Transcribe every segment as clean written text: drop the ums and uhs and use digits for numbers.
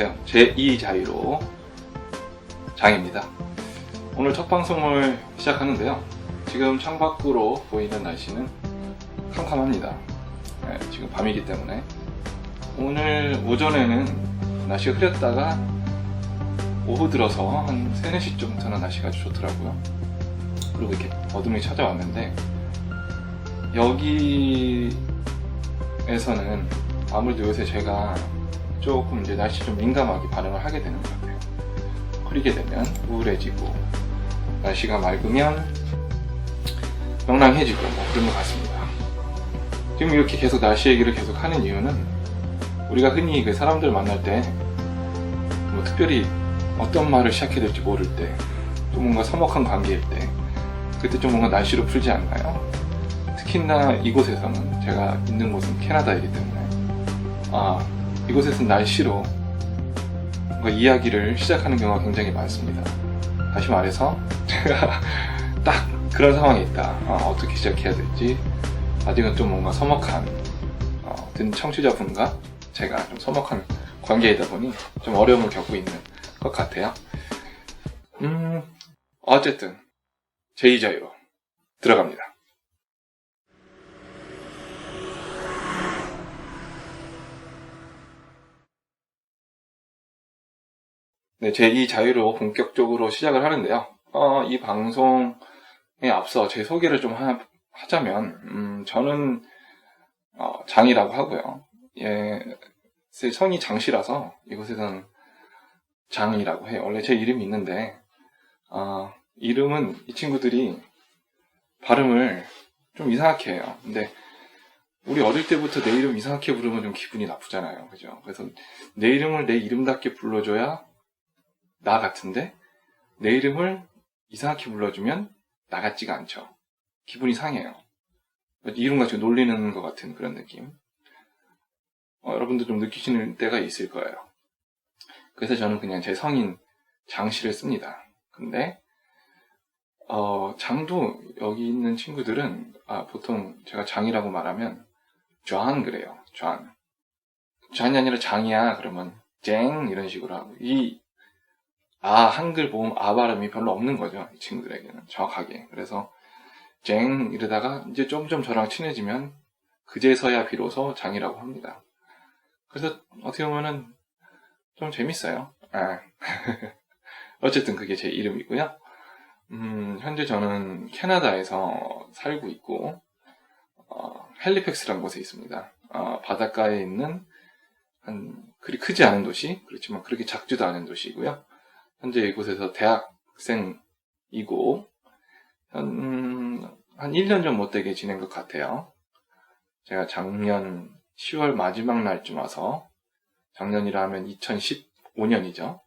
안녕하세요. 제2자유로 장입니다. 오늘 첫 방송을 시작하는데요. 지금 창밖으로 보이는 날씨는 캄캄합니다. 네, 지금 밤이기 때문에 오늘 오전에는 날씨가 흐렸다가 오후 들어서 한 3, 4시쯤부터는 날씨가 아주 좋더라고요. 그리고 이렇게 어둠이 찾아왔는데 여기에서는 아무래도 요새 제가 조금 이제 날씨 좀 민감하게 반응을 하게 되는 것 같아요. 흐리게 되면 우울해지고 날씨가 맑으면 명랑해지고 뭐 그런 것 같습니다. 지금 이렇게 계속 날씨 얘기를 계속 하는 이유는 우리가 흔히 그 사람들 만날 때 뭐 특별히 어떤 말을 시작해야 될지 모를 때 좀 뭔가 서먹한 관계일 때 그때 좀 뭔가 날씨로 풀지 않나요? 특히나 이곳에서는 제가 있는 곳은 캐나다이기 때문에 이곳에서는 날씨로 뭔가 이야기를 시작하는 경우가 굉장히 많습니다. 다시 말해서 제가 딱 그런 상황에 있다. 어떻게 시작해야 될지 아직은 좀 뭔가 서먹한 듣는 청취자분과 제가 좀 서먹한 관계이다 보니 좀 어려움을 겪고 있는 것 같아요. 어쨌든 제2자유로 들어갑니다. 네, 제2자유로 본격적으로 시작을 하는데요. 이 방송에 앞서 제 소개를 좀 하자면 저는 장이라고 하고요. 제 성이 장씨라서 이곳에서는 장이라고 해요. 원래 제 이름이 있는데 이름은 이 친구들이 발음을 좀 이상하게 해요. 근데 우리 어릴 때부터 내 이름 이상하게 부르면 좀 기분이 나쁘잖아요. 그죠? 그래서 내 이름을 내 이름답게 불러줘야 나 같은데 내 이름을 이상하게 불러주면 나 같지가 않죠. 기분이 상해요. 이름 가지고 놀리는 것 같은 그런 느낌. 여러분도 좀 느끼시는 때가 있을 거예요. 그래서 저는 그냥 제 성인 장씨를 씁니다. 근데 장도 여기 있는 친구들은 보통 제가 장이라고 말하면 존 그래요. 존이 아니라 장이야 그러면 쨍 이런 식으로 하고 한글 보험 발음이 별로 없는 거죠. 이 친구들에게는 정확하게. 그래서 쨍 이러다가 이제 점점 저랑 친해지면 그제서야 비로소 장이라고 합니다. 그래서 어떻게 보면은 좀 재밌어요. 어쨌든 그게 제 이름이고요. 현재 저는 캐나다에서 살고 있고 헬리팩스라는 곳에 있습니다. 바닷가에 있는 그리 크지 않은 도시, 그렇지만 그렇게 작지도 않은 도시이고요. 현재 이곳에서 대학생이고 한 1년 전 못되게 지낸 것 같아요. 제가 작년 10월 마지막 날쯤 와서, 작년이라 하면 2015년이죠.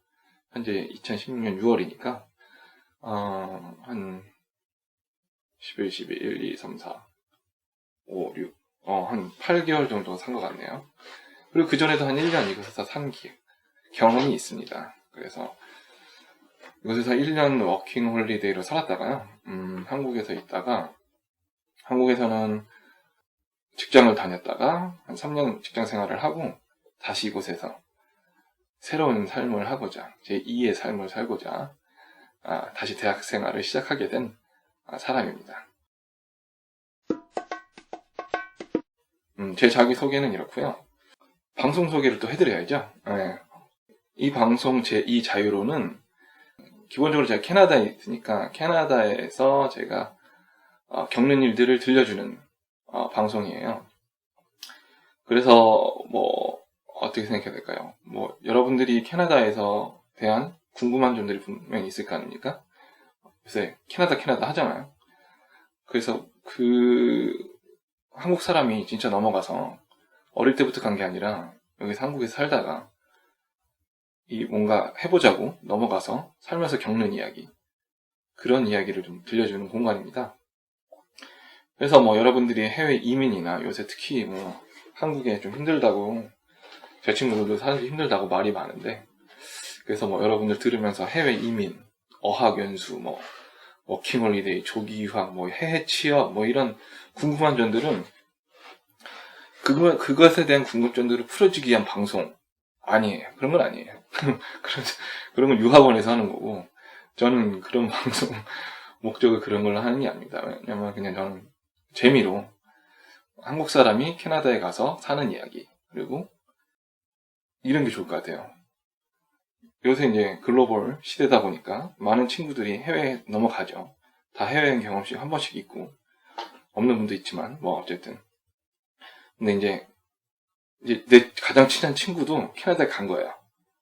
현재 2016년 6월이니까 한 11, 12, 1, 2, 3, 4, 5, 6 한 8개월 정도 산 것 같네요. 그리고 그 전에도 한 1년 이곳에서 산 경험이 있습니다. 그래서 이곳에서 1년 워킹 홀리데이로 살았다가요. 한국에서 있다가 한국에서는 직장을 다녔다가 한 3년 직장 생활을 하고 다시 이곳에서 새로운 삶을 하고자 제2의 삶을 살고자 다시 대학 생활을 시작하게 된 사람입니다. 제 자기소개는 이렇고요. 방송 소개를 또 해드려야죠. 이 방송 제2자유로는 기본적으로 제가 캐나다에 있으니까 캐나다에서 제가 겪는 일들을 들려주는 방송이에요. 그래서 어떻게 생각해야 될까요? 여러분들이 캐나다에서 대한 궁금한 점들이 분명히 있을 거 아닙니까? 요새 캐나다 하잖아요. 그래서 한국 사람이 진짜 넘어가서 어릴 때부터 간 게 아니라 여기서 한국에서 살다가 뭔가 해보자고 넘어가서 살면서 겪는 이야기, 그런 이야기를 좀 들려주는 공간입니다. 그래서 여러분들이 해외 이민이나 요새 특히 한국에 좀 힘들다고, 제 친구들도 살기 힘들다고 말이 많은데, 그래서 여러분들 들으면서 해외 이민, 어학연수, 워킹홀리데이, 조기 유학, 해외 취업, 이런 궁금한 점들은 그것에 대한 궁금증들을 풀어주기 위한 방송, 아니에요. 그런 건 아니에요. 그런 건 유학원에서 하는 거고, 저는 그런 방송 목적을 그런 걸로 하는 게 아닙니다. 왜냐면 그냥 저는 재미로 한국 사람이 캐나다에 가서 사는 이야기, 그리고 이런 게 좋을 것 같아요. 요새 이제 글로벌 시대다 보니까 많은 친구들이 해외에 넘어가죠. 다 해외여행 경험씩 한 번씩 있고, 없는 분도 있지만, 뭐, 어쨌든. 근데 이제 내 가장 친한 친구도 캐나다에 간 거예요.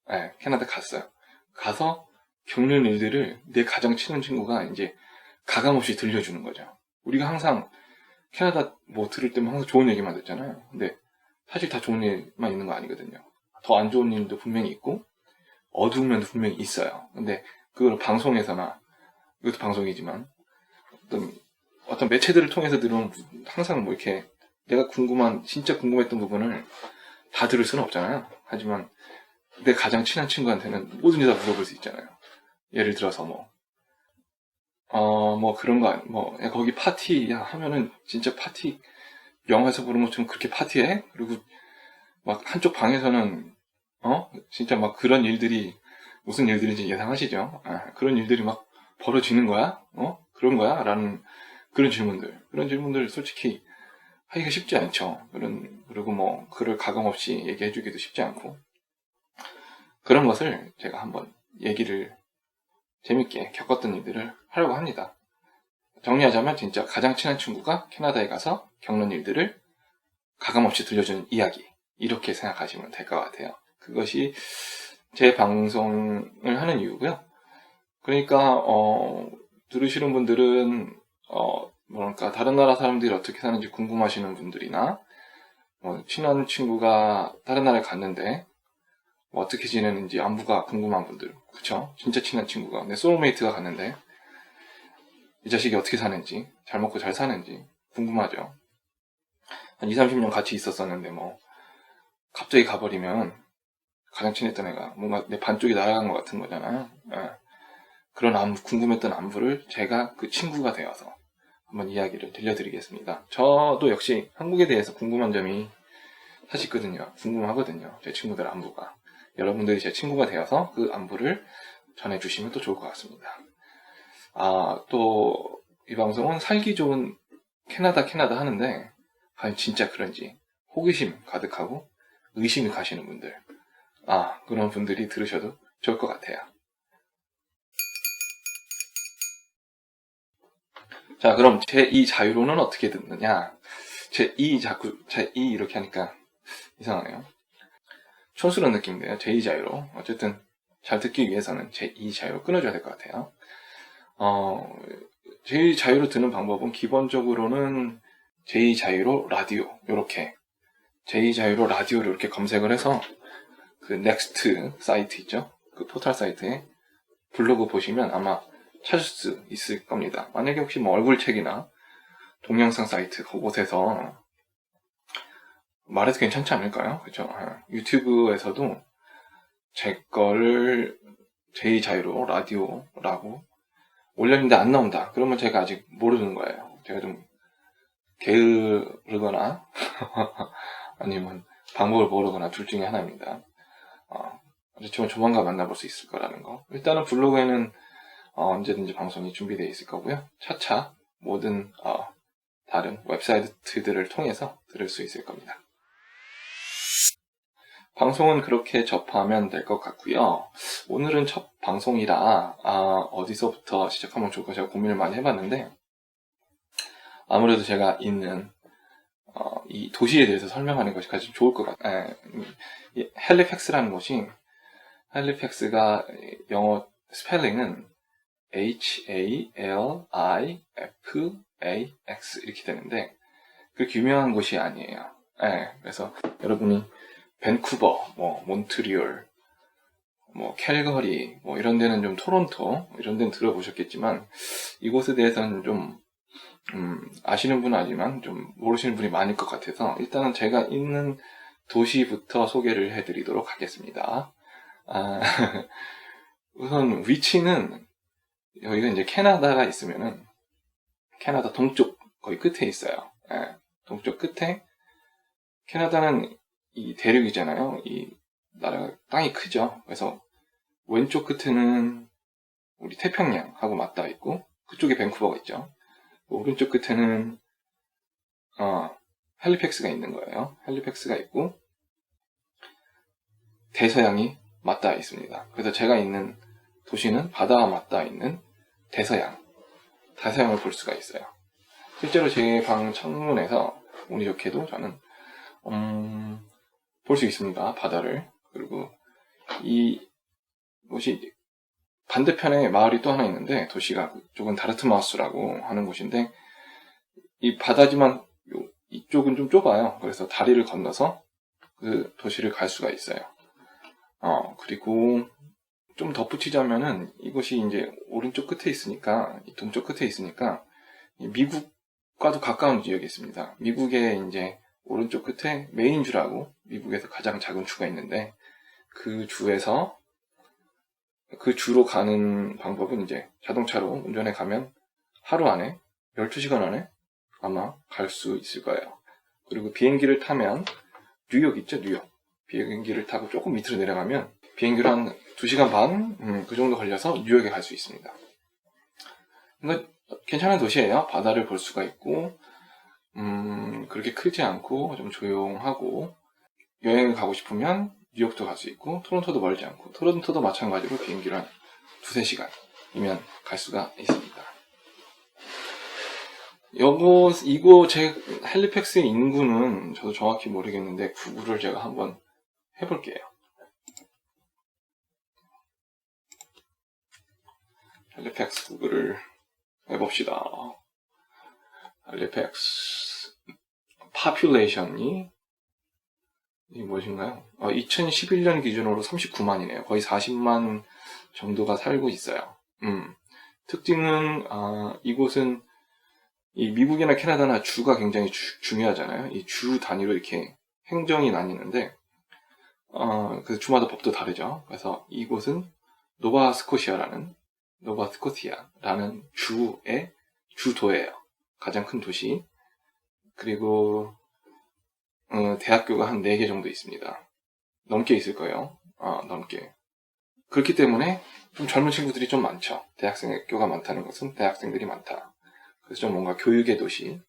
네, 캐나다 갔어요. 가서 겪는 일들을 내 가장 친한 친구가 이제 가감없이 들려주는 거죠. 우리가 항상 캐나다 뭐 들을 때면 항상 좋은 얘기만 듣잖아요. 근데 사실 다 좋은 일만 있는 거 아니거든요. 더 안 좋은 일도 분명히 있고, 어두운 면도 분명히 있어요. 근데 그걸 방송에서나, 이것도 방송이지만, 어떤 매체들을 통해서 들으면 항상 뭐 이렇게 내가 진짜 궁금했던 부분을 다 들을 수는 없잖아요. 하지만 내 가장 친한 친구한테는 뭐든지 다 물어볼 수 있잖아요. 예를 들어서 뭐 그런 거, 야, 거기 파티, 야, 하면은 진짜 파티, 영화에서 보는 것처럼 그렇게 파티해? 그리고 막 한쪽 방에서는, 진짜 막 그런 일들이, 무슨 일들인지 예상하시죠? 그런 일들이 막 벌어지는 거야? 그런 거야? 라는 그런 질문들 솔직히 하기가 쉽지 않죠. 그리고 뭐, 그를 가감없이 얘기해주기도 쉽지 않고. 그런 것을 제가 한번 얘기를 재밌게 겪었던 일들을 하려고 합니다. 정리하자면 진짜 가장 친한 친구가 캐나다에 가서 겪는 일들을 가감없이 들려주는 이야기. 이렇게 생각하시면 될 것 같아요. 그것이 제 방송을 하는 이유고요. 그러니까, 들으시는 분들은, 뭐랄까, 다른 나라 사람들이 어떻게 사는지 궁금하시는 분들이나, 친한 친구가 다른 나라에 갔는데, 어떻게 지내는지 안부가 궁금한 분들, 그쵸? 진짜 친한 친구가, 내 소울메이트가 갔는데, 이 자식이 어떻게 사는지, 잘 먹고 잘 사는지 궁금하죠. 한 2, 30년 같이 있었었는데, 갑자기 가버리면, 가장 친했던 애가 뭔가 내 반쪽이 날아간 것 같은 거잖아요. 그런 궁금했던 안부를 제가 그 친구가 되어서 한번 이야기를 들려드리겠습니다. 저도 역시 한국에 대해서 궁금한 점이 사실 있거든요. 궁금하거든요. 제 친구들 안부가. 여러분들이 제 친구가 되어서 그 안부를 전해주시면 또 좋을 것 같습니다. 또 이 방송은 살기 좋은 캐나다 하는데 과연 진짜 그런지 호기심 가득하고 의심이 가시는 분들, 그런 분들이 들으셔도 좋을 것 같아요. 자, 그럼 제2 자유로는 어떻게 듣느냐? 제2 이렇게 하니까 이상하네요. 촌스러운 느낌인데요. 제2 자유로. 어쨌든 잘 듣기 위해서는 제2 자유로 끊어줘야 될 것 같아요. 제2 자유로 듣는 방법은 기본적으로는 제2 자유로 라디오, 요렇게. 제2 자유로 라디오를 이렇게 검색을 해서 그 넥스트 사이트 있죠? 그 포털 사이트에 블로그 보시면 아마 찾을 수 있을 겁니다. 만약에 혹시 뭐 얼굴책이나 동영상 사이트 그곳에서 말해도 괜찮지 않을까요? 그죠? 유튜브에서도 제 거를 제2 자유로 라디오라고 올렸는데 안 나온다. 그러면 제가 아직 모르는 거예요. 제가 좀 게으르거나 아니면 방법을 모르거나 둘 중에 하나입니다. 그렇지만 조만간 만나볼 수 있을 거라는 거. 일단은 블로그에는 언제든지 방송이 준비되어 있을 거고요. 차차 모든 다른 웹사이트들을 통해서 들을 수 있을 겁니다. 방송은 그렇게 접하면 될 것 같고요. 오늘은 첫 방송이라 어디서부터 시작하면 좋을까 제가 고민을 많이 해봤는데 아무래도 제가 있는 이 도시에 대해서 설명하는 것이 가장 좋을 것 같아요. 헬리팩스라는 곳이 헬리팩스가 영어 스펠링은 HALIFAX 이렇게 되는데 그렇게 유명한 곳이 아니에요. 그래서 여러분이 밴쿠버, 몬트리올, 캘거리, 이런 데는 좀 토론토, 이런 데는 들어보셨겠지만, 이곳에 대해서는 좀, 아시는 분은 아니지만, 좀 모르시는 분이 많을 것 같아서, 일단은 제가 있는 도시부터 소개를 해드리도록 하겠습니다. 우선 위치는, 여기가 이제 캐나다가 있으면은, 캐나다 동쪽, 거의 끝에 있어요. 동쪽 끝에, 캐나다는 이 대륙이잖아요. 이 땅이 크죠. 그래서 왼쪽 끝에는 우리 태평양하고 맞닿아 있고, 그쪽에 밴쿠버가 있죠. 오른쪽 끝에는 헬리팩스가 있는 거예요. 헬리팩스가 있고 대서양이 맞닿아 있습니다. 그래서 제가 있는 도시는 바다와 맞닿아 있는 대서양을 볼 수가 있어요. 실제로 제 방 창문에서 운이 좋게도 저는 볼 수 있습니다. 바다를. 그리고 이 곳이 반대편에 마을이 또 하나 있는데, 도시가 그쪽은 다르트마우스라고 하는 곳인데, 이 바다지만 이쪽은 좀 좁아요. 그래서 다리를 건너서 그 도시를 갈 수가 있어요. 그리고 좀 덧붙이자면은 이곳이 이제 오른쪽 끝에 있으니까, 이 동쪽 끝에 있으니까 미국과도 가까운 지역에 있습니다. 미국의 이제 오른쪽 끝에 메인주라고 미국에서 가장 작은 주가 있는데, 그 주로 가는 방법은 이제 자동차로 운전해 가면 하루 안에 12시간 안에 아마 갈 수 있을 거예요. 그리고 비행기를 타면 뉴욕 있죠, 뉴욕. 비행기를 타고 조금 밑으로 내려가면 비행기로 한 2시간 반? 그 정도 걸려서 뉴욕에 갈 수 있습니다. 그러니까 괜찮은 도시예요. 바다를 볼 수가 있고, 그렇게 크지 않고 좀 조용하고, 여행을 가고 싶으면 뉴욕도 갈 수 있고, 토론토도 멀지 않고, 토론토도 마찬가지로 비행기로 한 2-3시간이면 갈 수가 있습니다. 이곳 제 헬리팩스의 인구는 저도 정확히 모르겠는데, 구글을 제가 한번 해볼게요. 헬리팩스 구글을 해봅시다. 헬리팩스 population이 무엇인가요? 2011년 기준으로 39만이네요. 거의 40만 정도가 살고 있어요. 특징은 이곳은 이 미국이나 캐나다나 주가 굉장히 중요하잖아요. 이 주 단위로 이렇게 행정이 나뉘는데, 그래서 주마다 법도 다르죠. 그래서 이곳은 노바스코시아라는 주의 주도예요. 가장 큰 도시. 그리고 대학교가 한 4개 정도 있습니다. 넘게 있을 거예요. 넘게. 그렇기 때문에 좀 젊은 친구들이 좀 많죠. 대학교가 많다는 것은 대학생들이 많다. 그래서 좀 뭔가 교육의 도시.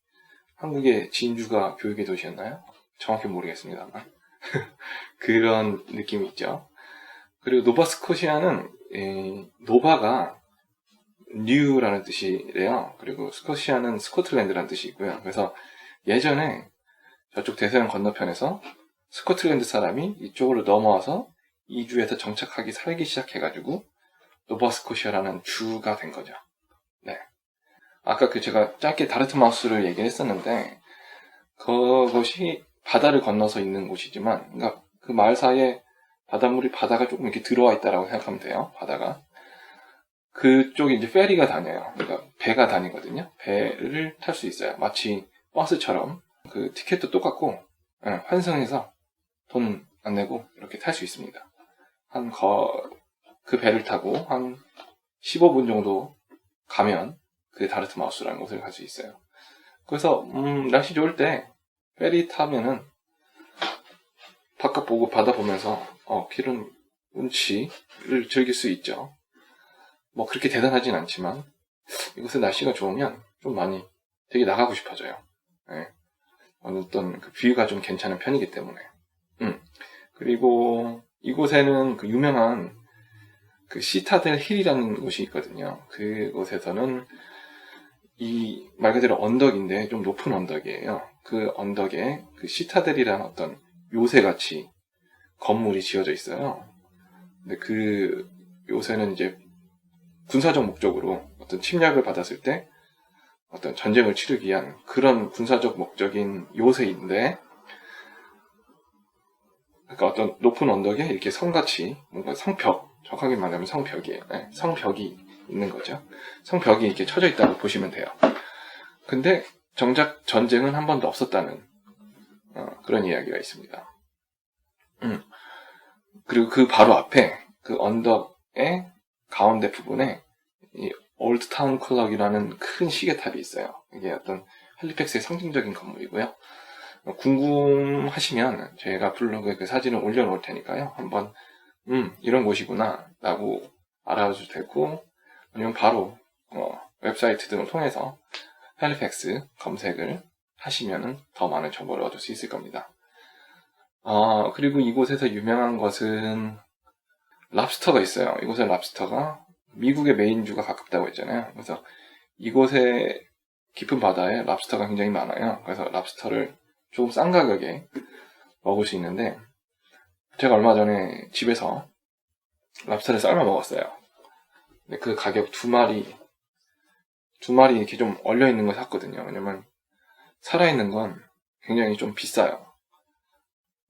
한국의 진주가 교육의 도시였나요? 정확히 모르겠습니다만. 그런 느낌이 있죠. 그리고 노바스코시아는 노바가 뉴라는 뜻이래요. 그리고 스코시아는 스코틀랜드라는 뜻이 있고요. 그래서 예전에 저쪽 대서양 건너편에서 스코틀랜드 사람이 이쪽으로 넘어와서 이 주에서 정착하기 살기 시작해가지고 노바스코시아라는 주가 된 거죠. 네. 아까 제가 짧게 다르트마우스를 얘기를 했었는데, 그것이 바다를 건너서 있는 곳이지만, 그러니까 그 마을 사이에 바다가 조금 이렇게 들어와 있다라고 생각하면 돼요. 바다가. 그쪽에 이제 페리가 다녀요. 그러니까 배가 다니거든요. 배를 탈 수 있어요. 마치 버스처럼. 그 티켓도 똑같고, 환승해서 돈 안 내고 이렇게 탈 수 있습니다. 그 배를 타고 한 15분 정도 가면 그 다르트마우스라는 곳을 갈 수 있어요. 그래서 날씨 좋을 때 페리 타면은 바깥 보고 바다 보면서 길은 운치를 즐길 수 있죠. 뭐 그렇게 대단하진 않지만 이곳에 날씨가 좋으면 좀 많이 되게 나가고 싶어져요. 네. 어떤 그 뷰가 좀 괜찮은 편이기 때문에. 그리고 이곳에는 그 유명한 그 시타델 힐이라는 곳이 있거든요. 그곳에서는 이 말 그대로 언덕인데 좀 높은 언덕이에요. 그 언덕에 그 시타델이라는 어떤 요새같이 건물이 지어져 있어요. 근데 그 요새는 이제 군사적 목적으로 어떤 침략을 받았을 때 어떤 전쟁을 치르기 위한 그런 군사적 목적인 요새인데, 그러니까 어떤 높은 언덕에 이렇게 성같이 뭔가 성벽, 정확하게 말하면 성벽이에요. 네, 성벽이 있는 거죠. 성벽이 이렇게 쳐져 있다고 보시면 돼요. 근데 정작 전쟁은 한 번도 없었다는 그런 이야기가 있습니다. 그리고 그 바로 앞에 그 언덕의 가운데 부분에 이 올드타운 클럭이라는 큰 시계탑이 있어요. 이게 어떤 헬리팩스의 상징적인 건물이고요. 궁금하시면 제가 블로그에 그 사진을 올려놓을 테니까요. 한번 이런 곳이구나 라고 알아도 되고, 아니면 바로 웹사이트 등을 통해서 헬리팩스 검색을 하시면 더 많은 정보를 얻을 수 있을 겁니다. 그리고 이곳에서 유명한 것은 랍스터가 있어요. 이곳의 랍스터가 미국의 메인주가 가깝다고 했잖아요. 그래서 이곳의 깊은 바다에 랍스터가 굉장히 많아요. 그래서 랍스터를 조금 싼 가격에 먹을 수 있는데, 제가 얼마 전에 집에서 랍스터를 삶아 먹었어요. 근데 그 가격 두 마리 이렇게 좀 얼려있는 거 샀거든요. 왜냐면 살아있는 건 굉장히 좀 비싸요.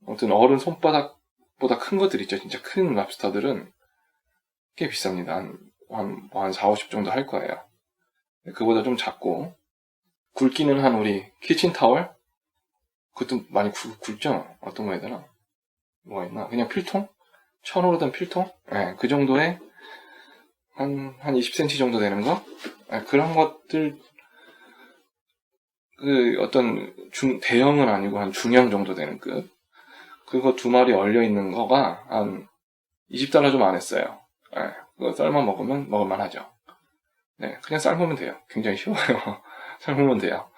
아무튼 어른 손바닥보다 큰 것들 있죠. 진짜 큰 랍스터들은 꽤 비쌉니다. 한 4, 50 정도 할 거예요. 그보다 좀 작고, 굵기는 한 우리 키친타월? 그것도 많이 굵죠? 어떤 거 해야 되나? 뭐가 있나? 그냥 필통? 천으로 된 필통? 네, 그 정도에 한 20cm 정도 되는 거? 네, 그런 것들, 어떤 대형은 아니고 한 중형 정도 되는 급. 그거 두 마리 얼려있는 거가 한 $20 좀 안 했어요. 네, 그거 삶아 먹으면 먹을만 하죠. 네, 그냥 삶으면 돼요. 굉장히 쉬워요. 삶으면 돼요.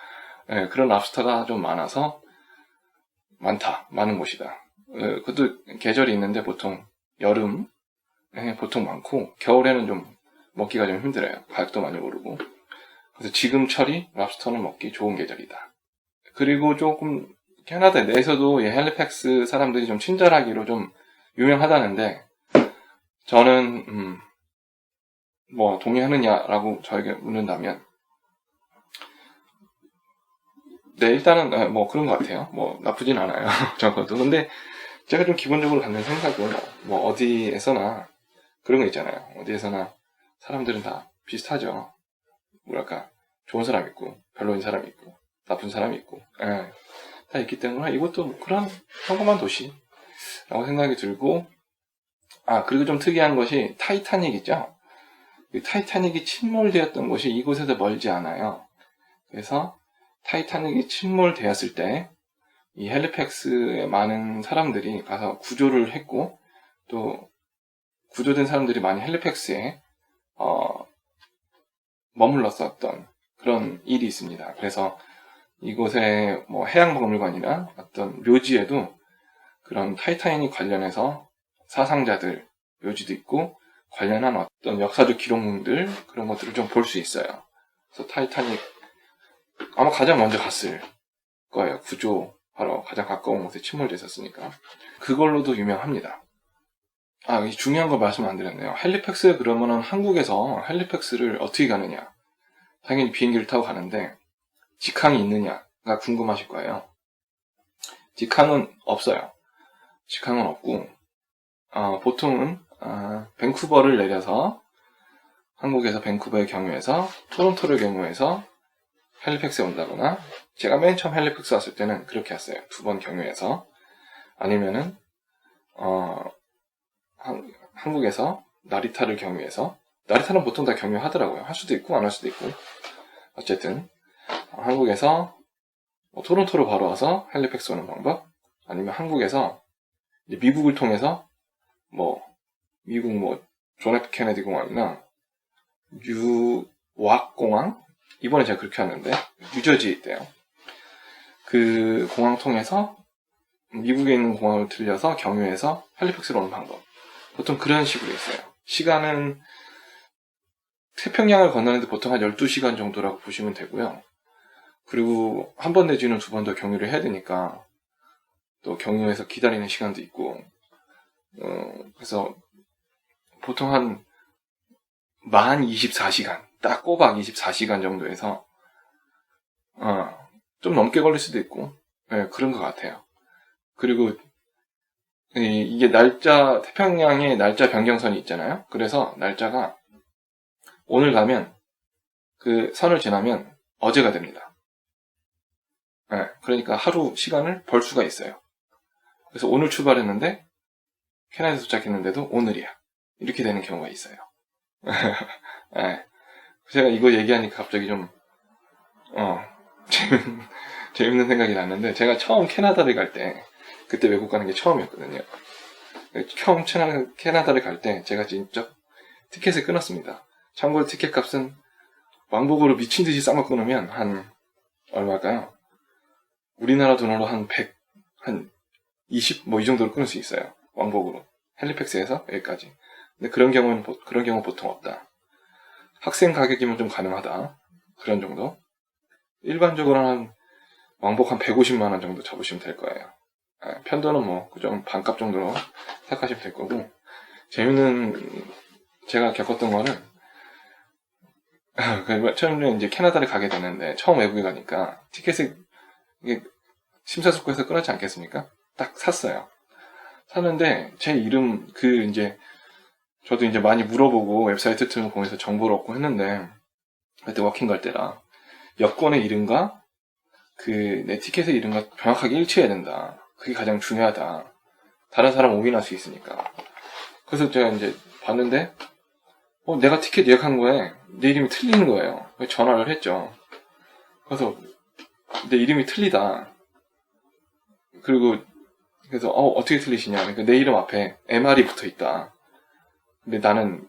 네, 그런 랍스터가 좀 많아서 많은 곳이다. 그것도 계절이 있는데 보통 여름 보통 많고, 겨울에는 좀 먹기가 좀 힘들어요. 가격도 많이 오르고. 그래서 지금철이 랍스터는 먹기 좋은 계절이다. 그리고 조금 캐나다 내에서도 헬리팩스 사람들이 좀 친절하기로 좀 유명하다는데, 저는 뭐 동의하느냐라고 저에게 묻는다면, 네, 일단은 뭐 그런 것 같아요. 뭐 나쁘진 않아요. 적어도. 근데 제가 좀 기본적으로 갖는 생각은, 뭐 어디에서나 그런 거 있잖아요. 어디에서나 사람들은 다 비슷하죠. 뭐랄까, 좋은 사람 있고 별로인 사람 있고 나쁜 사람 있고, 다 있기 때문에 이것도 뭐 그런 평범한 도시라고 생각이 들고, 그리고 좀 특이한 것이 타이타닉 있죠. 이 타이타닉이 침몰되었던 곳이 이곳에서 멀지 않아요. 그래서 타이타닉이 침몰되었을 때 이 헬리팩스에 많은 사람들이 가서 구조를 했고, 또 구조된 사람들이 많이 헬리팩스에 머물렀었던 그런 일이 있습니다. 그래서 이곳에 뭐 해양박물관이나 어떤 묘지에도 그런 타이타닉 관련해서 사상자들 묘지도 있고, 관련한 어떤 역사적 기록물들, 그런 것들을 좀 볼 수 있어요. 그래서 타이타닉 아마 가장 먼저 갔을 거예요. 구조하러 가장 가까운 곳에 침몰됐었으니까. 그걸로도 유명합니다. 이 중요한 거 말씀 안 드렸네요. 헬리팩스, 그러면은 한국에서 헬리팩스를 어떻게 가느냐? 당연히 비행기를 타고 가는데, 직항이 있느냐가 궁금하실 거예요. 직항은 없어요. 직항은 없고, 보통은 밴쿠버를 내려서, 한국에서 밴쿠버의 경유해서 토론토를 경유해서 헬리팩스에 온다거나, 제가 맨 처음 헬리팩스 왔을 때는 그렇게 했어요. 2번 경유해서. 아니면은 한국에서 나리타를 경유해서, 나리타는 보통 다 경유하더라고요. 할 수도 있고 안 할 수도 있고, 어쨌든 한국에서 토론토로 바로 와서 헬리팩스 오는 방법, 아니면 한국에서 미국을 통해서 미국 존 F 케네디 공항이나 뉴왑 공항, 이번에 제가 그렇게 왔는데 뉴저지에 있대요. 그 공항 통해서 미국에 있는 공항을 들려서 경유해서 헬리팩스로 오는 방법, 보통 그런 식으로 있어요. 시간은 태평양을 건너는데 보통 한 12시간 정도라고 보시면 되고요. 그리고 한 번 내지는 2번 더 경유를 해야 되니까 또 경유해서 기다리는 시간도 있고, 그래서 보통 한 만 24시간, 딱 꼬박 24시간 정도에서 좀 넘게 걸릴 수도 있고, 그런 것 같아요. 그리고 이게 태평양에 날짜 변경선이 있잖아요. 그래서 날짜가 오늘 가면 그 선을 지나면 어제가 됩니다. 그러니까 하루 시간을 벌 수가 있어요. 그래서 오늘 출발했는데 캐나다에 도착했는데도 오늘이야. 이렇게 되는 경우가 있어요. 제가 이거 얘기하니까 갑자기 좀 재밌는 생각이 났는데, 제가 처음 캐나다를 갈 때, 그때 외국 가는 게 처음이었거든요. 처음 캐나다를 갈 때 제가 진짜 티켓을 끊었습니다. 참고로 티켓 값은 왕복으로 미친 듯이 싼 거 끊으면 한 얼마일까요? 우리나라 돈으로 한 100, 한 20, 뭐 이 정도로 끊을 수 있어요. 왕복으로. 헬리팩스에서 여기까지. 근데 그런 경우는 보통 없다. 학생 가격이면 좀 가능하다. 그런 정도. 일반적으로 한 왕복 한 150만 원 정도 잡으시면 될 거예요. 편도는 뭐 그좀 반값 정도로 생각하시면 될 거고. 재밌는 제가 겪었던 거는 처음에 이제 캐나다를 가게 되는데 처음 외국에 가니까 티켓을 이게 심사숙고해서 끊었지 않겠습니까? 딱 샀어요. 샀는데 제 이름 이제 저도 이제 많이 물어보고 웹사이트 통해서 정보를 얻고 했는데 그때 워킹 갈 때라 여권의 이름과 내 티켓의 이름과 정확하게 일치해야 된다. 그게 가장 중요하다. 다른 사람 오인할 수 있으니까. 그래서 제가 이제 봤는데 내가 티켓 예약한 거에 내 이름이 틀린 거예요. 전화를 했죠. 그래서 내 이름이 틀리다. 그래서 어떻게 틀리시냐. 그러니까 내 이름 앞에 MR이 붙어 있다. 근데 나는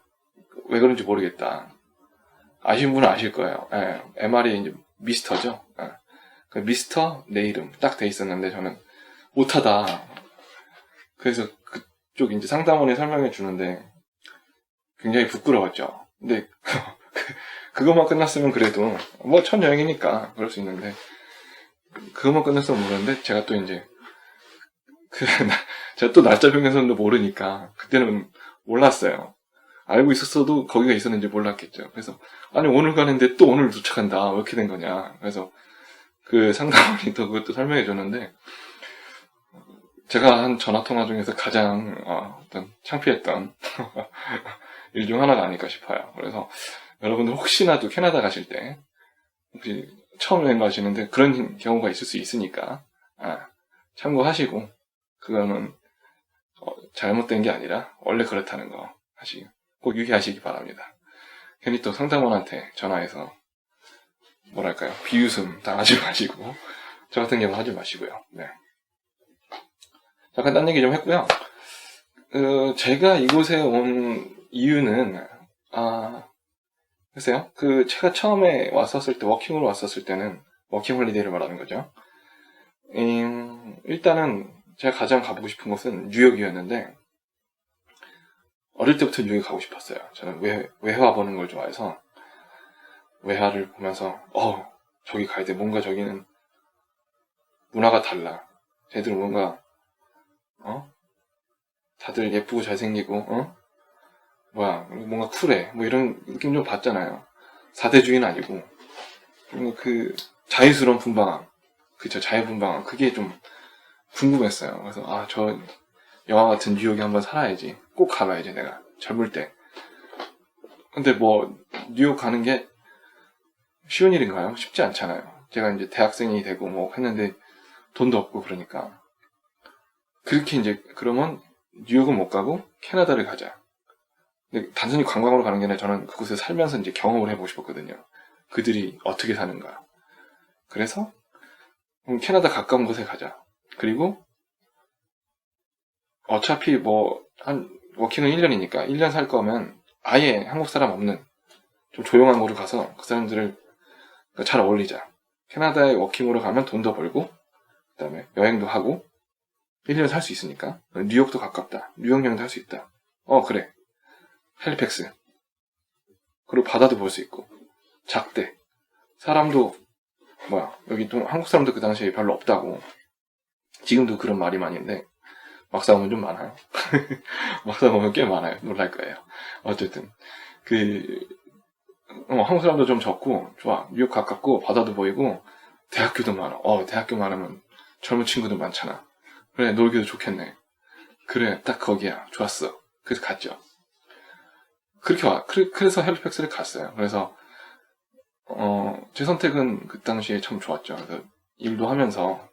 왜 그런지 모르겠다. 아시는 분은 아실 거예요. MR이 이제 미스터죠. 그 미스터 내 이름 딱 돼 있었는데 저는 못하다. 그래서 그쪽 이제 상담원이 설명해 주는데 굉장히 부끄러웠죠. 근데 그것만 끝났으면 그래도 뭐 첫 여행이니까 그럴 수 있는데 그것만 끝났으면 모르는데 제가 또 이제 제가 또 날짜 변경선도 모르니까 그때는 몰랐어요. 알고 있었어도 거기가 있었는지 몰랐겠죠. 그래서 아니 오늘 가는데 또 오늘 도착한다. 왜 이렇게 된 거냐. 그래서 그 상담원이 또 그것도 설명해 줬는데 제가 한 전화통화 중에서 가장 어떤 창피했던 일 중 하나가 아닐까 싶어요. 그래서 여러분들 혹시나도 캐나다 가실 때 혹시 처음 여행 가시는데 그런 경우가 있을 수 있으니까 참고하시고 그거는 잘못된 게 아니라 원래 그렇다는 거 꼭 유의하시기 바랍니다. 괜히 또 상담원한테 전화해서 뭐랄까요 비웃음 당하지 마시고 저 같은 경우 하지 마시고요. 네. 잠깐 딴 얘기 좀 했고요. 제가 이곳에 온 이유는 글쎄요. 제가 처음에 왔었을 때 워킹으로 왔었을 때는 워킹 홀리데이를 말하는 거죠. 일단은 제가 가장 가보고 싶은 곳은 뉴욕이었는데 어릴 때부터 뉴욕에 가고 싶었어요. 저는 외화 보는 걸 좋아해서 외화를 보면서 저기 가야 돼. 뭔가 저기는 문화가 달라. 쟤들 뭔가 다들 예쁘고 잘생기고 뭔가 쿨해. 뭐 이런 느낌 좀 봤잖아요. 사대주의는 아니고 그 자유스러운 분방함. 그쵸, 자유분방함. 그게 좀 궁금했어요. 그래서 저 영화 같은 뉴욕에 한번 살아야지. 꼭 가봐야지 내가 젊을 때. 근데 뭐 뉴욕 가는 게 쉬운 일인가요? 쉽지 않잖아요. 제가 이제 대학생이 되고 뭐 했는데 돈도 없고 그러니까 그렇게 이제 그러면 뉴욕은 못 가고 캐나다를 가자. 근데 단순히 관광으로 가는 게 아니라 저는 그곳에 살면서 이제 경험을 해보고 싶었거든요. 그들이 어떻게 사는가. 그래서 캐나다 가까운 곳에 가자. 그리고 어차피 워킹은 1년이니까 1년 살 거면 아예 한국 사람 없는 좀 조용한 곳으로 가서 그 사람들을 잘 어울리자. 캐나다에 워킹으로 가면 돈도 벌고 그 다음에 여행도 하고 1년 살 수 있으니까 뉴욕도 가깝다. 뉴욕 여행도 할 수 있다. 그래. 헬리팩스. 그리고 바다도 볼 수 있고 작대. 사람도 여기 또 한국 사람도 그 당시에 별로 없다고. 지금도 그런 말이 많이 있는데 막상 오면 좀 많아요. 막상 오면 꽤 많아요. 놀랄 거예요. 어쨌든 한국 사람도 좀 적고 좋아. 뉴욕 가깝고 바다도 보이고 대학교도 많아. 대학교 많으면 젊은 친구들 많잖아. 그래, 놀기도 좋겠네. 그래, 딱 거기야. 좋았어. 그래서 갔죠. 그래서 헬리팩스를 갔어요. 그래서 제 선택은 그 당시에 참 좋았죠. 그래서 일도 하면서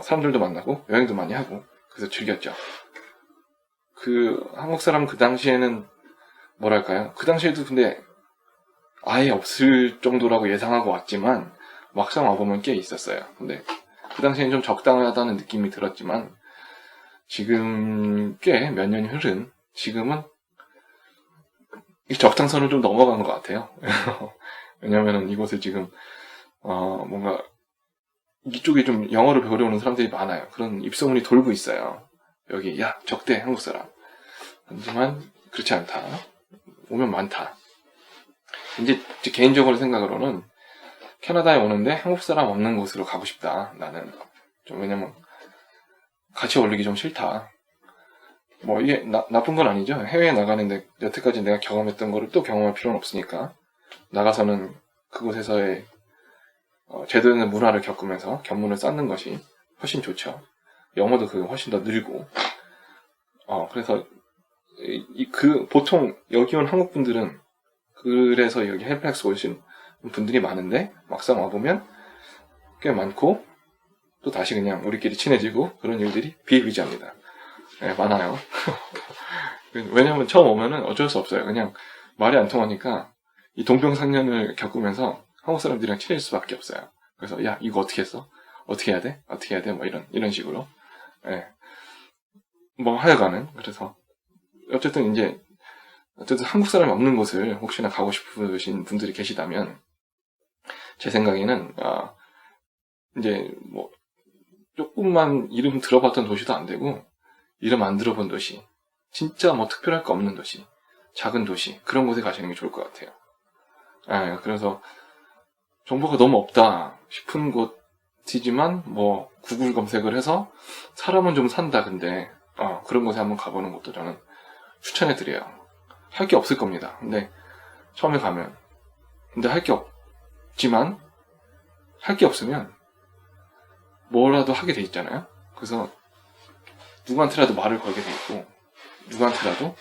사람들도 만나고 여행도 많이 하고 그래서 즐겼죠. 한국 사람 그 당시에는 뭐랄까요? 그 당시에도 근데 아예 없을 정도라고 예상하고 왔지만 막상 와보면 꽤 있었어요. 근데 그 당시에는 좀 적당하다는 느낌이 들었지만 지금 꽤 몇 년이 흐른 지금은 이 적당선을 좀 넘어간 것 같아요. 왜냐면은 이곳에 지금 뭔가 이쪽에 좀 영어를 배우러 오는 사람들이 많아요. 그런 입소문이 돌고 있어요. 여기 야 적대 한국 사람. 하지만 그렇지 않다. 오면 많다. 이제 개인적으로 생각으로는 캐나다에 오는데 한국 사람 없는 곳으로 가고 싶다. 나는 좀 왜냐면 같이 어울리기 좀 싫다. 뭐 이게 나쁜 건 아니죠. 해외에 나가는데 여태까지 내가 경험했던 거를 또 경험할 필요는 없으니까 나가서는 그곳에서의 제대로 된 문화를 겪으면서 견문을 쌓는 것이 훨씬 좋죠. 영어도 훨씬 더 늘고 그래서 보통 여기 온 한국 분들은 그래서 여기 헬리팩스 오신 분들이 많은데 막상 와보면 꽤 많고 또 다시 그냥 우리끼리 친해지고 그런 일들이 비일비재합니다. 네, 많아요. 왜냐면 처음 오면은 어쩔 수 없어요. 그냥 말이 안 통하니까 이 동병상련을 겪으면서 한국 사람들이랑 친해질 수밖에 없어요. 그래서 야 이거 어떻게 했어? 어떻게 해야 돼? 어떻게 해야 돼? 뭐 이런 식으로. 네. 뭐 하여간은 그래서 어쨌든 한국 사람이 없는 곳을 혹시나 가고 싶으신 분들이 계시다면 제 생각에는 이제 뭐 조금만 이름 들어봤던 도시도 안 되고 이름 안 들어본 도시, 진짜 뭐 특별할 거 없는 도시, 작은 도시 그런 곳에 가시는 게 좋을 것 같아요. 그래서 정보가 너무 없다 싶은 곳이지만 뭐 구글 검색을 해서 사람은 좀 산다 근데 그런 곳에 한번 가보는 것도 저는 추천해드려요. 할 게 없을 겁니다. 근데 처음에 가면 할 게 없지만 할 게 없으면 뭐라도 하게 돼 있잖아요. 그래서 누구한테라도 말을 걸게 돼 있고 누구한테라도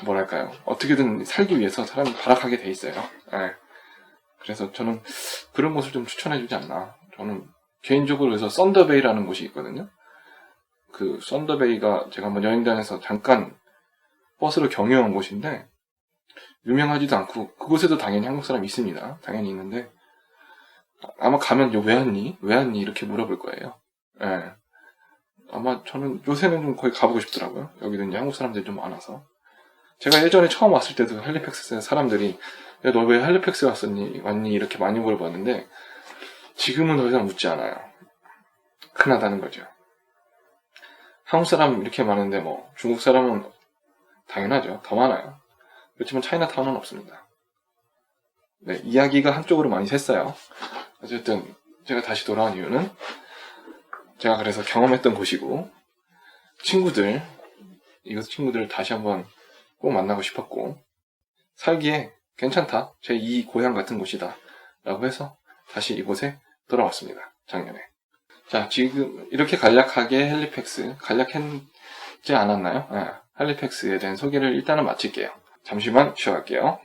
뭐랄까요 어떻게든 살기 위해서 사람이 발악하게 돼 있어요. 그래서 저는 그런 곳을 좀 추천해주지 않나. 저는 개인적으로 그래서 썬더베이라는 곳이 있거든요. 그 썬더베이가 제가 한번 여행 다녀서 잠깐 버스로 경유한 곳인데 유명하지도 않고 그곳에도 당연히 한국 사람이 있습니다. 당연히 있는데 아마 가면 왜 왔니? 왜 왔니? 이렇게 물어볼 거예요. 아마 저는 요새는 좀 거의 가보고 싶더라고요. 여기도 이제 한국 사람들이 좀 많아서. 제가 예전에 처음 왔을 때도 헬리팩스에 사람들이 야, 너 왜 헬리팩스 왔니? 이렇게 많이 물어봤는데 지금은 더 이상 묻지 않아요. 흔하다는 거죠. 한국 사람 이렇게 많은데 뭐 중국 사람은 당연하죠. 더 많아요. 그렇지만 차이나타운은 없습니다. 네, 이야기가 한쪽으로 많이 샜어요. 어쨌든 제가 다시 돌아온 이유는 제가 그래서 경험했던 곳이고 이곳 친구들을 다시 한번 꼭 만나고 싶었고 살기에 괜찮다. 제 이 고향 같은 곳이다. 라고 해서 다시 이곳에 돌아왔습니다. 작년에. 자, 지금 이렇게 간략하게 간략했지 않았나요? 헬리팩스에 대한 소개를 일단은 마칠게요. 잠시만 쉬어갈게요.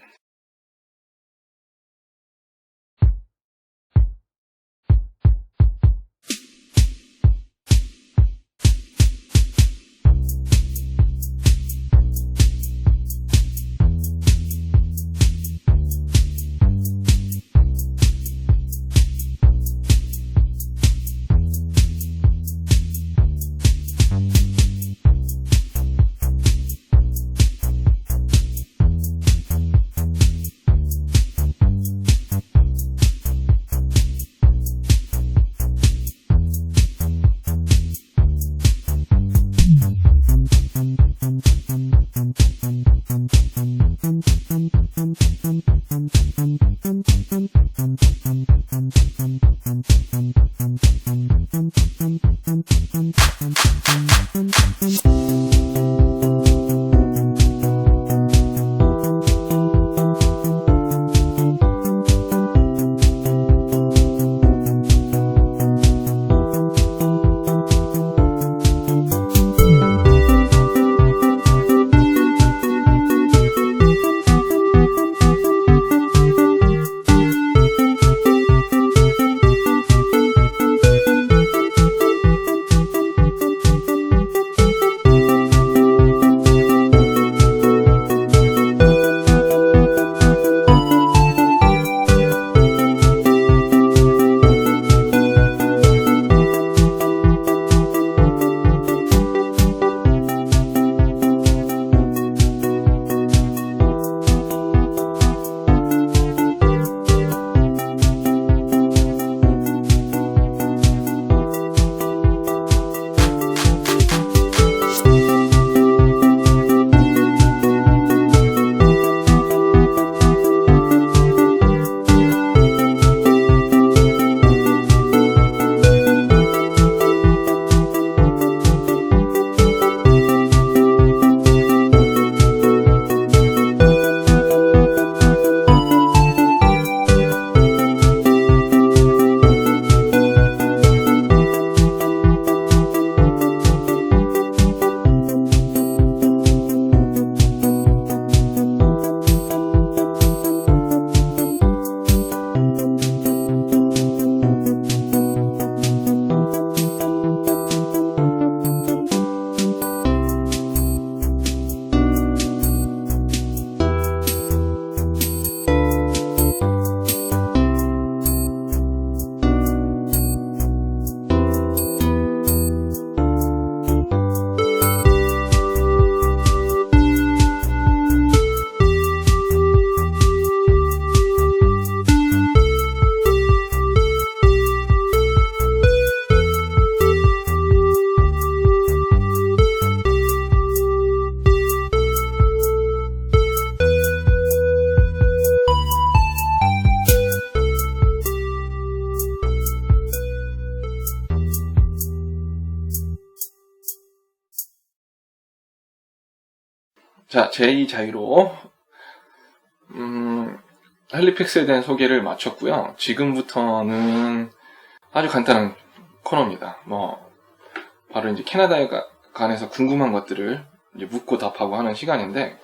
자, 제2 자유로 헬리팩스에 대한 소개를 마쳤고요. 지금부터는 아주 간단한 코너입니다. 바로 이제 캐나다에 관해서 궁금한 것들을 이제 묻고 답하고 하는 시간인데,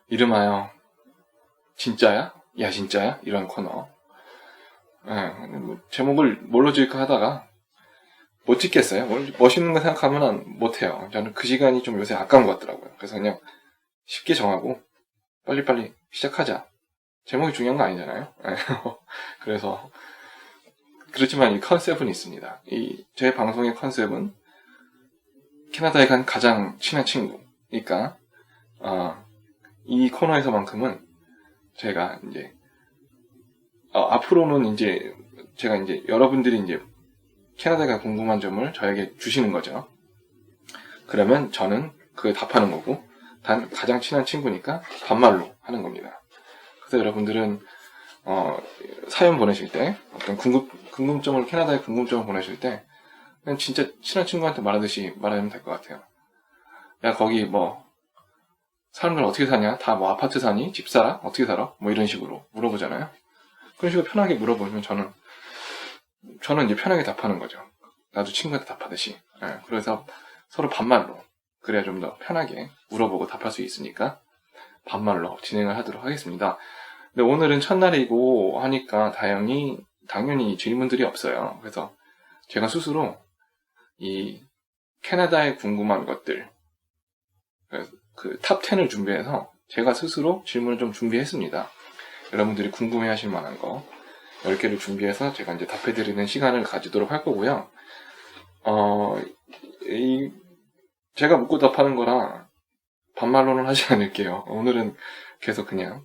이름하여 진짜야? 야 진짜야? 이런 코너. 제목을 뭘로 지을까 하다가 못 짓겠어요. 멋있는 거 생각하면 못해요. 저는 그 시간이 좀 요새 아까운 것 같더라고요. 그래서 그냥 쉽게 정하고 빨리빨리 시작하자. 제목이 중요한 거 아니잖아요. 그래서 그렇지만 이 컨셉은 있습니다. 제 방송의 컨셉은 캐나다에 간 가장 친한 친구. 그러니까 이 코너에서만큼은 제가 이제 앞으로는 이제 제가 이제 여러분들이 이제 캐나다가 궁금한 점을 저에게 주시는 거죠. 그러면 저는 그걸 답하는 거고, 단 가장 친한 친구니까 반말로 하는 겁니다. 그래서 여러분들은 사연 보내실 때, 어떤 궁금점을, 캐나다의 궁금점을 보내실 때 그냥 진짜 친한 친구한테 말하듯이 말하면 될 것 같아요. 야, 거기 사람들 어떻게 사냐? 다 아파트 사니? 집 살아? 어떻게 살아? 이런 식으로 물어보잖아요. 그런 식으로 편하게 물어보면 저는 이제 편하게 답하는 거죠. 나도 친구한테 답하듯이. 그래서 서로 반말로, 그래야 좀 더 편하게 물어보고 답할 수 있으니까 반말로 진행을 하도록 하겠습니다. 근데 오늘은 첫날이고 하니까 당연히 질문들이 없어요. 그래서 제가 스스로 이 캐나다에 궁금한 것들, 그 탑 10을 준비해서 제가 스스로 질문을 좀 준비했습니다. 여러분들이 궁금해 하실 만한 거 10개를 준비해서 제가 이제 답해드리는 시간을 가지도록 할 거고요. 제가 묻고 답하는 거라 반말로는 하지 않을게요. 오늘은 계속 그냥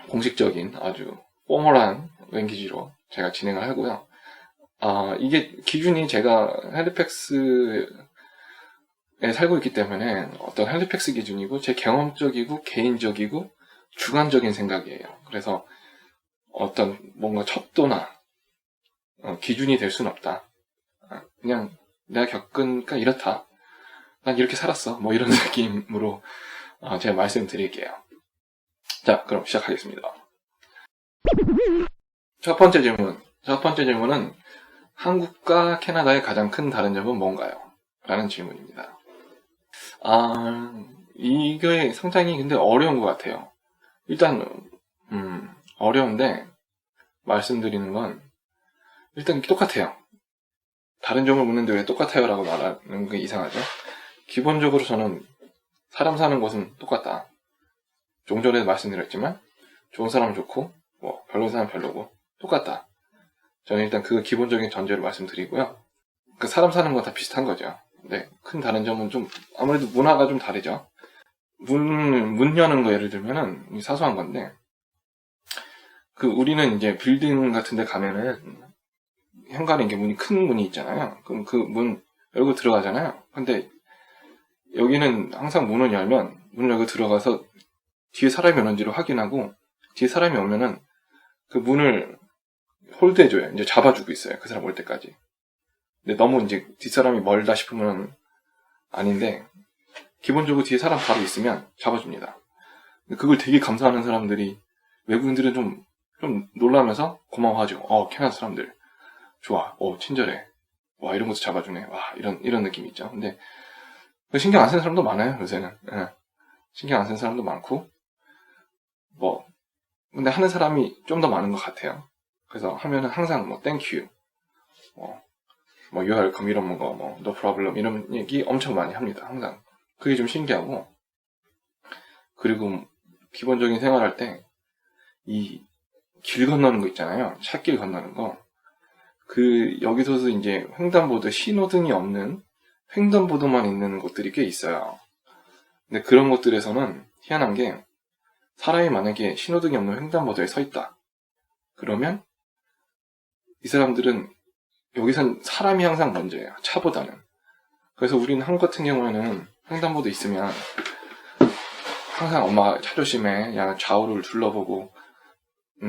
공식적인 아주 포멀한 랭귀지로 제가 진행을 하고요. 이게 기준이 제가 헬리팩스에 살고 있기 때문에 어떤 헬리팩스 기준이고 제 경험적이고 개인적이고 주관적인 생각이에요. 그래서 어떤 뭔가 척도나 기준이 될 수는 없다. 그냥 내가 겪으니까 이렇다. 난 이렇게 살았어. 이런 느낌으로 제가 말씀드릴게요. 자, 그럼 시작하겠습니다. 첫 번째 질문은 한국과 캐나다의 가장 큰 다른 점은 뭔가요? 라는 질문입니다. 이게 상당히 근데 어려운 것 같아요. 일단 어려운데 말씀드리는 건 일단 똑같아요. 다른 점을 묻는데 왜 똑같아요? 라고 말하는 게 이상하죠. 기본적으로 저는 사람 사는 곳은 똑같다. 좀 전에 말씀드렸지만 좋은 사람은 좋고 별로인 사람은 별로고 똑같다. 저는 일단 그 기본적인 전제를 말씀드리고요. 그 사람 사는 건 다 비슷한 거죠. 근데 큰 다른 점은 좀 아무래도 문화가 좀 다르죠. 문 여는 거 예를 들면은 사소한 건데, 우리는 이제 빌딩 같은 데 가면은 현관에 이게 큰 문이 있잖아요. 그럼 그 문 열고 들어가잖아요. 근데 여기는 항상 문을 열고 들어가서 뒤에 사람이 오는지를 확인하고, 뒤에 사람이 오면은 그 문을 홀드해줘요. 이제 잡아주고 있어요. 그 사람 올 때까지. 근데 너무 이제 뒷사람이 멀다 싶으면 아닌데, 기본적으로 뒤에 사람 바로 있으면 잡아줍니다. 그걸 되게 감사하는 사람들이, 외국인들은 좀 놀라면서 고마워하죠. 캐나다 사람들 좋아. 친절해. 와, 이런 것도 잡아주네. 와, 이런 느낌이 있죠. 근데 신경 안 쓰는 사람도 많아요, 요새는. 신경 안 쓰는 사람도 많고, 근데 하는 사람이 좀 더 많은 것 같아요. 그래서 하면은 항상 thank you, you're welcome 이런 거, no problem 이런 얘기 엄청 많이 합니다. 항상. 그게 좀 신기하고, 그리고 기본적인 생활할 때 이 길 건너는 거 있잖아요. 찻길 건너는 거. 여기서도 이제 횡단보도 신호등이 없는 횡단보도만 있는 곳들이 꽤 있어요. 근데 그런 곳들에서는 희한한 게, 사람이 만약에 신호등이 없는 횡단보도에 서 있다. 그러면 이 사람들은 여기선 사람이 항상 먼저예요. 차보다는. 그래서 우리는 한국 같은 경우에는 횡단보도 있으면 항상 엄마가 차 조심해. 야, 좌우를 둘러보고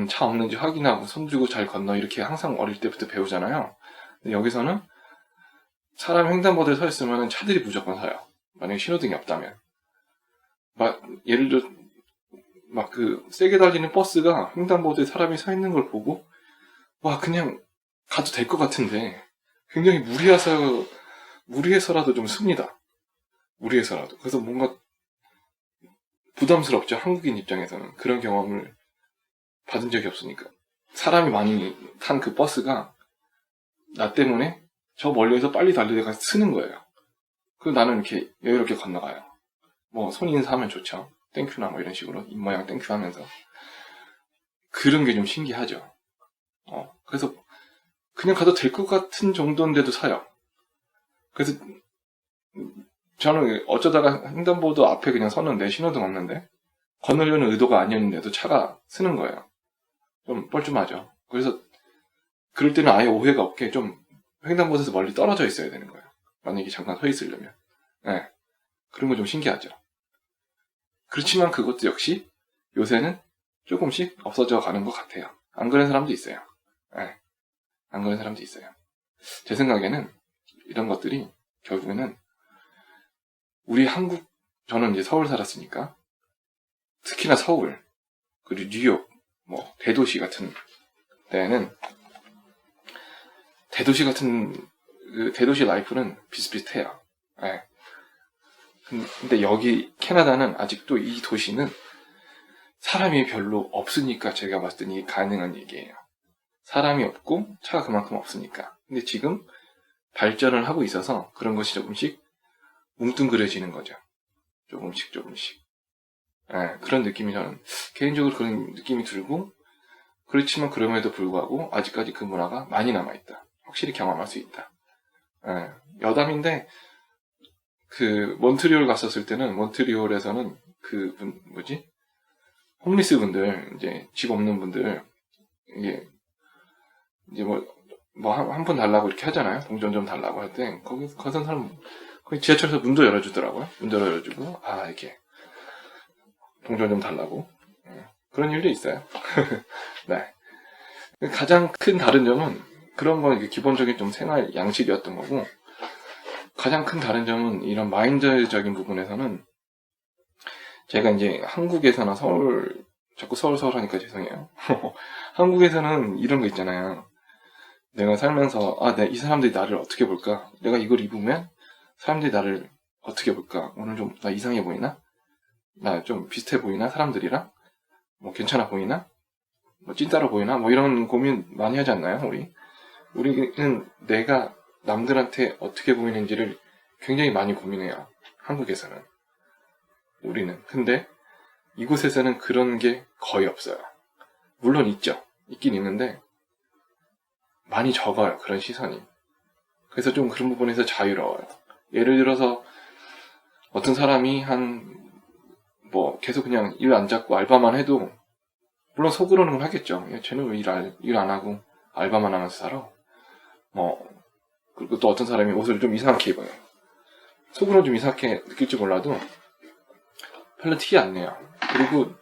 차 없는지 확인하고 손 들고 잘 건너, 이렇게 항상 어릴 때부터 배우잖아요. 근데 여기서는 사람 횡단보도에 서 있으면 차들이 무조건 서요. 만약에 신호등이 없다면. 예를 들어, 세게 달리는 버스가 횡단보도에 사람이 서 있는 걸 보고, 그냥 가도 될 것 같은데, 굉장히 무리해서라도 좀 씁니다. 무리해서라도. 그래서 뭔가 부담스럽죠. 한국인 입장에서는. 그런 경험을 받은 적이 없으니까. 사람이 많이 탄 그 버스가 나 때문에 저 멀리에서 빨리 달리다가 쓰는 거예요. 그리고 나는 이렇게 여유롭게 건너가요. 손 인사하면 좋죠. 땡큐나 이런 식으로 입모양 땡큐 하면서. 그런 게 좀 신기하죠. 그래서 그냥 가도 될 것 같은 정도인데도 사요. 그래서 저는 어쩌다가 횡단보도 앞에 그냥 섰는데 신호등 없는데 건너려는 의도가 아니었는데도 차가 쓰는 거예요. 좀 뻘쭘하죠. 그래서 그럴 때는 아예 오해가 없게 좀 횡단보도에서 멀리 떨어져 있어야 되는 거예요. 만약에 잠깐 서 있으려면. 네. 그런 거 좀 신기하죠. 그렇지만 그것도 역시 요새는 조금씩 없어져 가는 것 같아요. 안 그런 사람도 있어요. 네. 안 그런 사람도 있어요. 제 생각에는 이런 것들이 결국에는 우리 한국, 저는 이제 서울 살았으니까 특히나 서울, 그리고 뉴욕, 대도시 같은 데는 대도시 라이프는 비슷비슷해요. 네. 근데 여기 캐나다는 아직도 이 도시는 사람이 별로 없으니까 제가 봤을 땐 이게 가능한 얘기예요. 사람이 없고 차가 그만큼 없으니까. 근데 지금 발전을 하고 있어서 그런 것이 조금씩 뭉뚱그려지는 거죠. 조금씩. 네, 그런 느낌이 저는 개인적으로 그런 느낌이 들고, 그렇지만 그럼에도 불구하고 아직까지 그 문화가 많이 남아있다. 확실히 경험할 수 있다. 네, 여담인데 몬트리올 갔었을 때는 몬트리올에서는 홈리스 분들, 이제 집 없는 분들, 이게 이제 한 푼 달라고 이렇게 하잖아요. 동전 좀 달라고 할 때 거기서 사람 거기 지하철에서 문도 열어주더라고요. 문도 열어주고 이렇게 동전 좀 달라고. 그런 일도 있어요. 네. 가장 큰 다른 점은 그런 건 기본적인 좀 생활 양식이었던 거고, 가장 큰 다른 점은 이런 마인드적인 부분에서는 제가 이제 한국에서나 자꾸 서울 하니까 죄송해요. 한국에서는 이런 거 있잖아요. 내가 살면서 이 사람들이 나를 어떻게 볼까? 내가 이걸 입으면 사람들이 나를 어떻게 볼까? 오늘 좀 나 이상해 보이나? 나 좀 비슷해 보이나? 사람들이랑? 괜찮아 보이나? 찐따로 보이나? 이런 고민 많이 하지 않나요? 우리는 내가 남들한테 어떻게 보이는지를 굉장히 많이 고민해요. 한국에서는. 우리는. 근데 이곳에서는 그런 게 거의 없어요. 물론 있죠. 있긴 있는데 많이 적어요. 그런 시선이. 그래서 좀 그런 부분에서 자유로워요. 예를 들어서 어떤 사람이 계속 그냥 일 안 잡고 알바만 해도, 물론 속으로는 하겠죠. 쟤는 왜 일 안 하고 알바만 하면서 살아? 그리고 또 어떤 사람이 옷을 좀 이상하게 입어요. 속으로 좀 이상하게 느낄지 몰라도 별로 티 안 내요. 그리고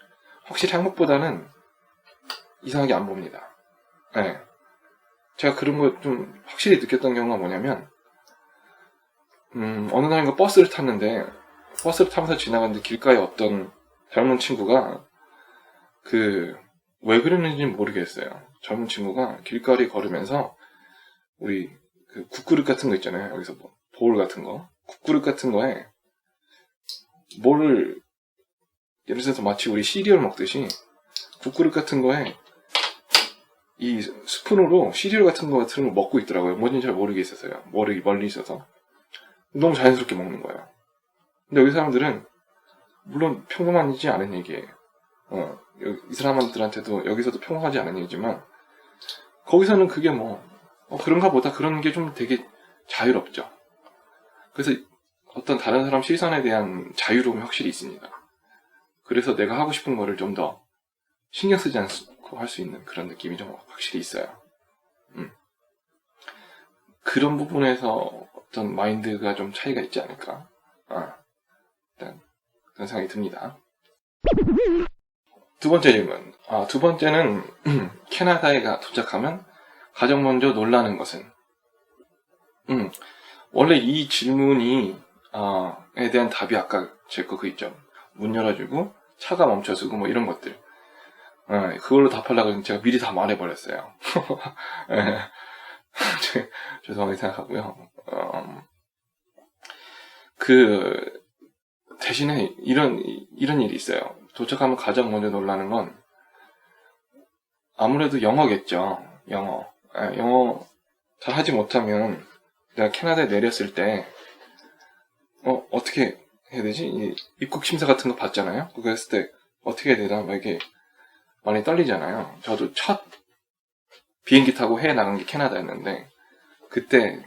확실히 한국보다는 이상하게 안 봅니다. 네. 제가 그런 거 좀 확실히 느꼈던 경우가 뭐냐면, 어느 날인가 버스를 탔는데, 버스를 타면서 지나갔는데 길가에 어떤 젊은 친구가 왜 그랬는지는 모르겠어요. 젊은 친구가 길거리 걸으면서 우리 국그릇 같은 거 있잖아요. 여기서 볼 같은 거, 국그릇 같은 거에 예를 들어서 마치 우리 시리얼 먹듯이 국그릇 같은 거에 이 스푼으로 시리얼 같은 거 먹고 있더라고요. 뭔지는 잘 모르겠어요. 멀리 있어서. 너무 자연스럽게 먹는 거예요. 근데 여기 사람들은 물론 평범하지 않은 얘기예요. 이 사람들한테도 여기서도 평범하지 않은 얘기지만 거기서는 그게 그런가 보다, 그런 게 좀 되게 자유롭죠. 그래서 어떤 다른 사람 시선에 대한 자유로움이 확실히 있습니다. 그래서 내가 하고 싶은 거를 좀 더 신경 쓰지 않고 할 수 있는 그런 느낌이 좀 확실히 있어요. 그런 부분에서 어떤 마인드가 좀 차이가 있지 않을까. 일단 그런 생각이 듭니다. 두 번째 질문. 두 번째는 캐나다에 도착하면 가장 먼저 놀라는 것은? 원래 이 질문이 에 대한 답이 아까 제 거 있죠. 문 열어주고 차가 멈춰서고 뭐 이런 것들. 그걸로 답하려고 제가 미리 다 말해버렸어요. 예. 죄송하게 생각하고요. 대신에 이런 일이 있어요. 도착하면 가장 먼저 놀라는 건 아무래도 영어겠죠. 영어 잘 하지 못하면 내가 캐나다에 내렸을 때 어떻게 해야 되지? 입국 심사 같은 거 받잖아요. 그거 했을 때 어떻게 해야 되나 막 이렇게 많이 떨리잖아요. 저도 첫 비행기 타고 해외 나간 게 캐나다였는데 그때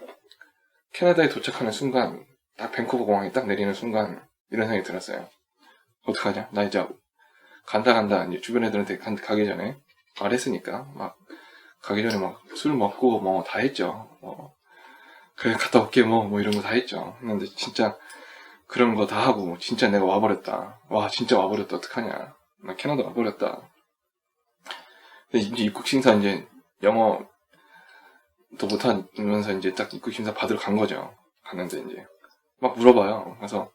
캐나다에 도착하는 순간 딱 밴쿠버 공항에 딱 내리는 순간 이런 생각이 들었어요. 어떡하냐? 나 이제 간다 이제 주변 애들한테 가기 전에 말했으니까 막 가기 전에 막 술 먹고 뭐 다 했죠. 그래 갔다 올게 뭐 이런 거 다 했죠. 근데 진짜 그런 거 다 하고 진짜 내가 와버렸다. 와 진짜 와버렸다. 어떡하냐? 나 캐나다 와버렸다. 근데 이제 입국 심사 이제 영어도 못하면서 이제 딱 입국 심사 받으러 간 거죠. 갔는데 이제 막 물어봐요. 그래서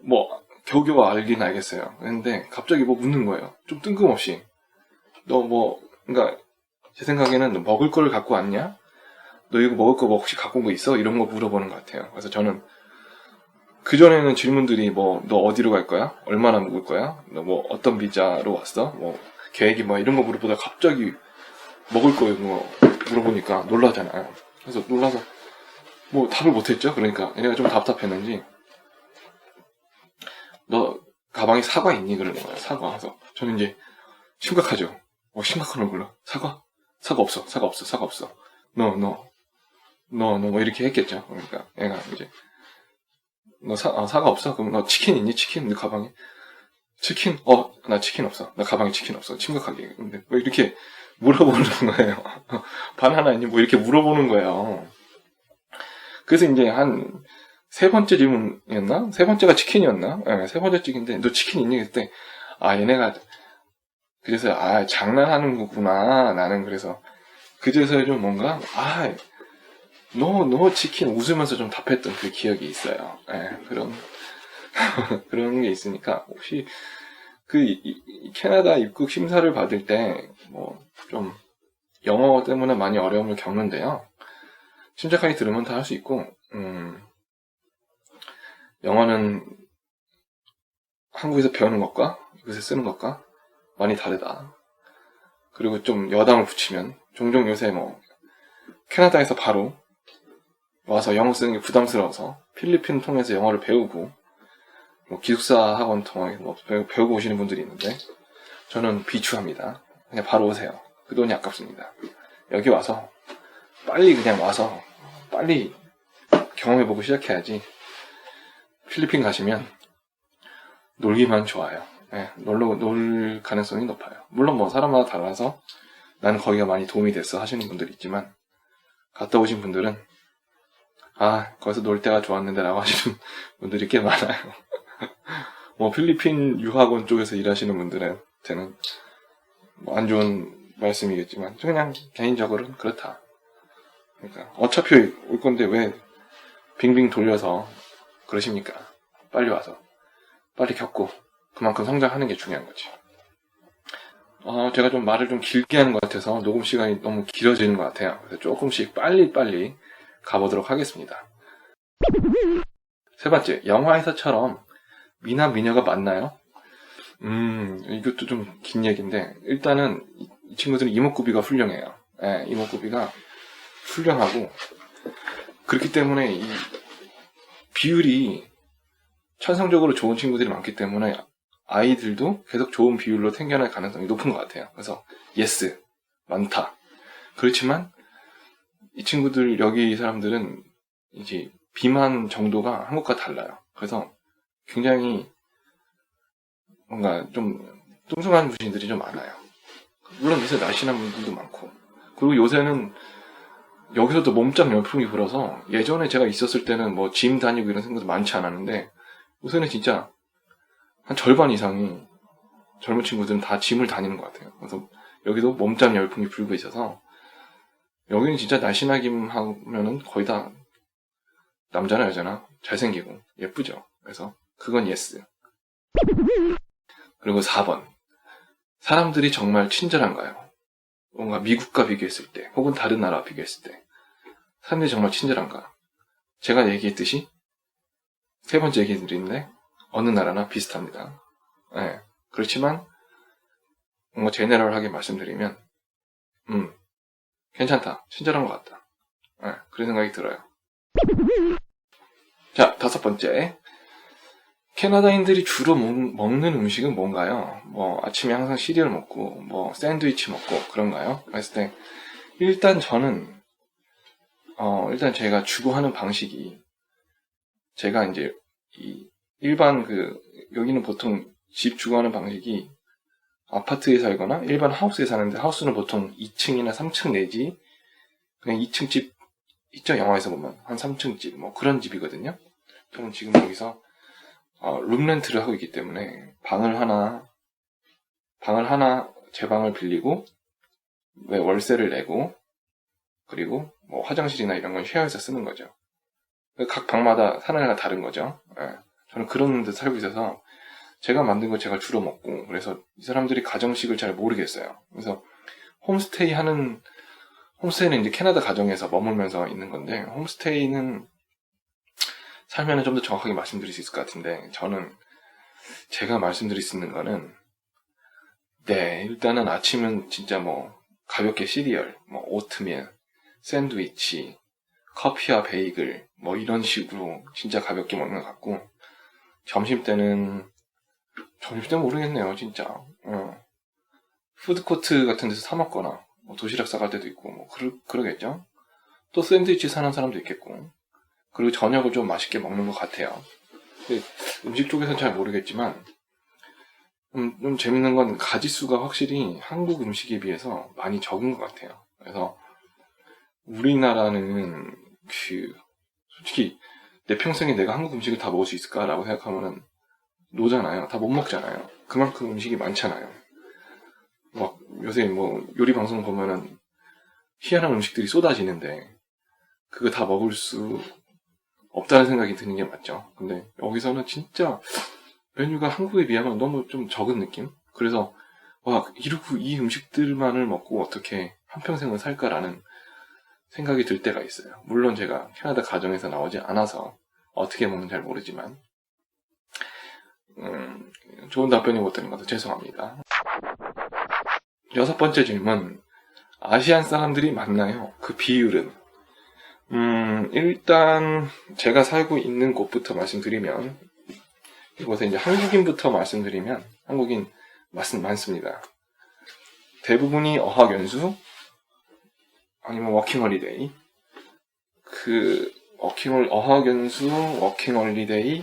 뭐 겨우겨우 알긴 알겠어요. 근데 갑자기 뭐 묻는 거예요. 좀 뜬금없이. 그러니까 제 생각에는 너 먹을 걸 갖고 왔냐? 너 이거 먹을 거 혹시 갖고 온 거 있어? 이런 거 물어보는 것 같아요. 그래서 저는 그전에는 질문들이 너 어디로 갈 거야? 얼마나 묵을 거야? 너 어떤 비자로 왔어? 계획이 이런 거 물어보다가 갑자기 먹을 거 이런 거 물어보니까 놀라잖아요. 그래서 놀라서 답을 못했죠. 그러니까 얘가 좀 답답했는지 너 가방에 사과 있니? 그러는 거예요. 사과. 그래서 저는 이제 심각하죠. 심각한 얼굴로 사과 없어. 너 이렇게 했겠죠. 그러니까 얘가 이제 너 사과 없어? 그럼 너 치킨 있니? 치킨 너 가방에 치킨? 나 치킨 없어. 나 가방에 치킨 없어. 심각하게. 근데 이렇게 물어보는 거예요. 바나나 있니? 이렇게 물어보는 거예요. 그래서 이제 한 세 번째 질문이었나? 세 번째가 치킨이었나? 네, 세 번째 찍인데 너 치킨 있니? 그때 얘네가 그래서 장난하는 거구나. 나는 그래서 그제서야 좀 뭔가 너 치킨 웃으면서 좀 답했던 그 기억이 있어요. 그런 게 있으니까 혹시 캐나다 입국 심사를 받을 때 좀 영어 때문에 많이 어려움을 겪는데요. 침착하게 들으면 다 할 수 있고 영어는 한국에서 배우는 것과 여기서 쓰는 것과 많이 다르다. 그리고 좀 여담을 붙이면 종종 요새 캐나다에서 바로 와서 영어 쓰는 게 부담스러워서 필리핀 통해서 영어를 배우고 기숙사 학원 통해 배우고 오시는 분들이 있는데 저는 비추합니다. 그냥 바로 오세요. 그 돈이 아깝습니다. 여기 와서 빨리 경험해보고 시작해야지. 필리핀 가시면 놀기만 좋아요. 놀 가능성이 높아요. 물론 사람마다 달라서 나는 거기가 많이 도움이 됐어 하시는 분들이 있지만 갔다 오신 분들은 거기서 놀 때가 좋았는데 라고 하시는 분들이 꽤 많아요. 필리핀 유학원 쪽에서 일하시는 분들한테는 안 좋은 말씀이겠지만 그냥 개인적으로는 그렇다. 그러니까 어차피 올 건데 왜 빙빙 돌려서 그러십니까? 빨리 와서 빨리 겪고 그만큼 성장하는 게 중요한 거지. 제가 좀 말을 좀 길게 하는 것 같아서 녹음 시간이 너무 길어지는 것 같아요. 그래서 조금씩 빨리 가보도록 하겠습니다. 세 번째, 영화에서처럼 미남 미녀가 많나요? 이것도 좀 긴 얘기인데 일단은 이 친구들은 이목구비가 훌륭해요. 이목구비가 훌륭하고 그렇기 때문에 이 비율이 천성적으로 좋은 친구들이 많기 때문에 아이들도 계속 좋은 비율로 생겨날 가능성이 높은 것 같아요. 그래서 예스 많다. 그렇지만 이 친구들 여기 사람들은 이제 비만 정도가 한국과 달라요. 그래서 굉장히 뭔가 좀 뚱뚱한 분들이 좀 많아요. 물론 요새 날씬한 분들도 많고 그리고 요새는 여기서도 몸짱 열풍이 불어서 예전에 제가 있었을 때는 짐 다니고 이런 생각도 많지 않았는데 요새는 진짜 한 절반 이상이 젊은 친구들은 다 짐을 다니는 것 같아요. 그래서 여기도 몸짱 열풍이 불고 있어서 여기는 진짜 날씬하기만 하면은 거의 다 남자나 여자나 잘생기고 예쁘죠. 그래서 그건 예스. 그리고 4번. 사람들이 정말 친절한가요? 뭔가 미국과 비교했을 때, 혹은 다른 나라와 비교했을 때, 사람들이 정말 친절한가? 제가 얘기했듯이, 세 번째 얘기 드리는데, 어느 나라나 비슷합니다. 네. 그렇지만, 뭔가 제네럴하게 말씀드리면, 괜찮다. 친절한 것 같다. 네. 그런 생각이 들어요. 자, 5번째. 캐나다인들이 주로 먹는 음식은 뭔가요? 뭐 아침에 항상 시리얼 먹고 뭐 샌드위치 먹고 그런가요? 그랬을 때 일단 저는 일단 제가 주로 하는 방식이 제가 이제 이 일반 여기는 보통 집 주거하는 방식이 아파트에 살거나 일반 하우스에 사는데 하우스는 보통 2층이나 3층 내지 그냥 2층 집 있죠? 영화에서 보면 한 3층 집 뭐 그런 집이거든요. 저는 지금 여기서 룸렌트를 하고 있기 때문에 방을 하나 제 방을 빌리고 월세를 내고 그리고 뭐 화장실이나 이런 건 쉐어해서 쓰는 거죠. 각 방마다 사는 애가 다른 거죠. 예. 저는 그런 데 살고 있어서 제가 만든 거 제가 주로 먹고 그래서 이 사람들이 가정식을 잘 모르겠어요. 그래서 홈스테이는 이제 캐나다 가정에서 머물면서 있는 건데 홈스테이는 살면은 좀 더 정확하게 말씀드릴 수 있을 것 같은데 저는 제가 말씀드릴 수 있는 거는 일단은 아침은 진짜 뭐 가볍게 시리얼, 뭐 오트밀, 샌드위치, 커피와 베이글 뭐 이런 식으로 진짜 가볍게 먹는 것 같고 점심 때는 모르겠네요 진짜. 푸드코트 같은 데서 사 먹거나 뭐 도시락 싸갈 때도 있고 뭐 그러겠죠. 또 샌드위치 사는 사람도 있겠고 그리고 저녁을 좀 맛있게 먹는 것 같아요. 음식 쪽에서는 잘 모르겠지만 좀 재밌는 건 가짓수가 확실히 한국 음식에 비해서 많이 적은 것 같아요. 그래서 우리나라는 솔직히 내 평생에 내가 한국 음식을 다 먹을 수 있을까라고 생각하면은 노잖아요. 다 못 먹잖아요. 그만큼 음식이 많잖아요. 막 요새 뭐 요리 방송 보면은 희한한 음식들이 쏟아지는데 그거 다 먹을 수 없다는 생각이 드는 게 맞죠. 근데 여기서는 진짜 메뉴가 한국에 비하면 너무 좀 적은 느낌? 그래서 이러고 이 음식들만을 먹고 어떻게 한평생을 살까라는 생각이 들 때가 있어요. 물론 제가 캐나다 가정에서 나오지 않아서 어떻게 먹는지 잘 모르지만 좋은 답변이 못 드는 것도 죄송합니다. 6번째 질문. 아시안 사람들이 많나요? 그 비율은? 일단 제가 살고 있는 곳부터 말씀드리면 이곳에 이제 한국인부터 말씀드리면 한국인 많습니다. 대부분이 어학연수 아니면 워킹홀리데이 어학연수 워킹홀리데이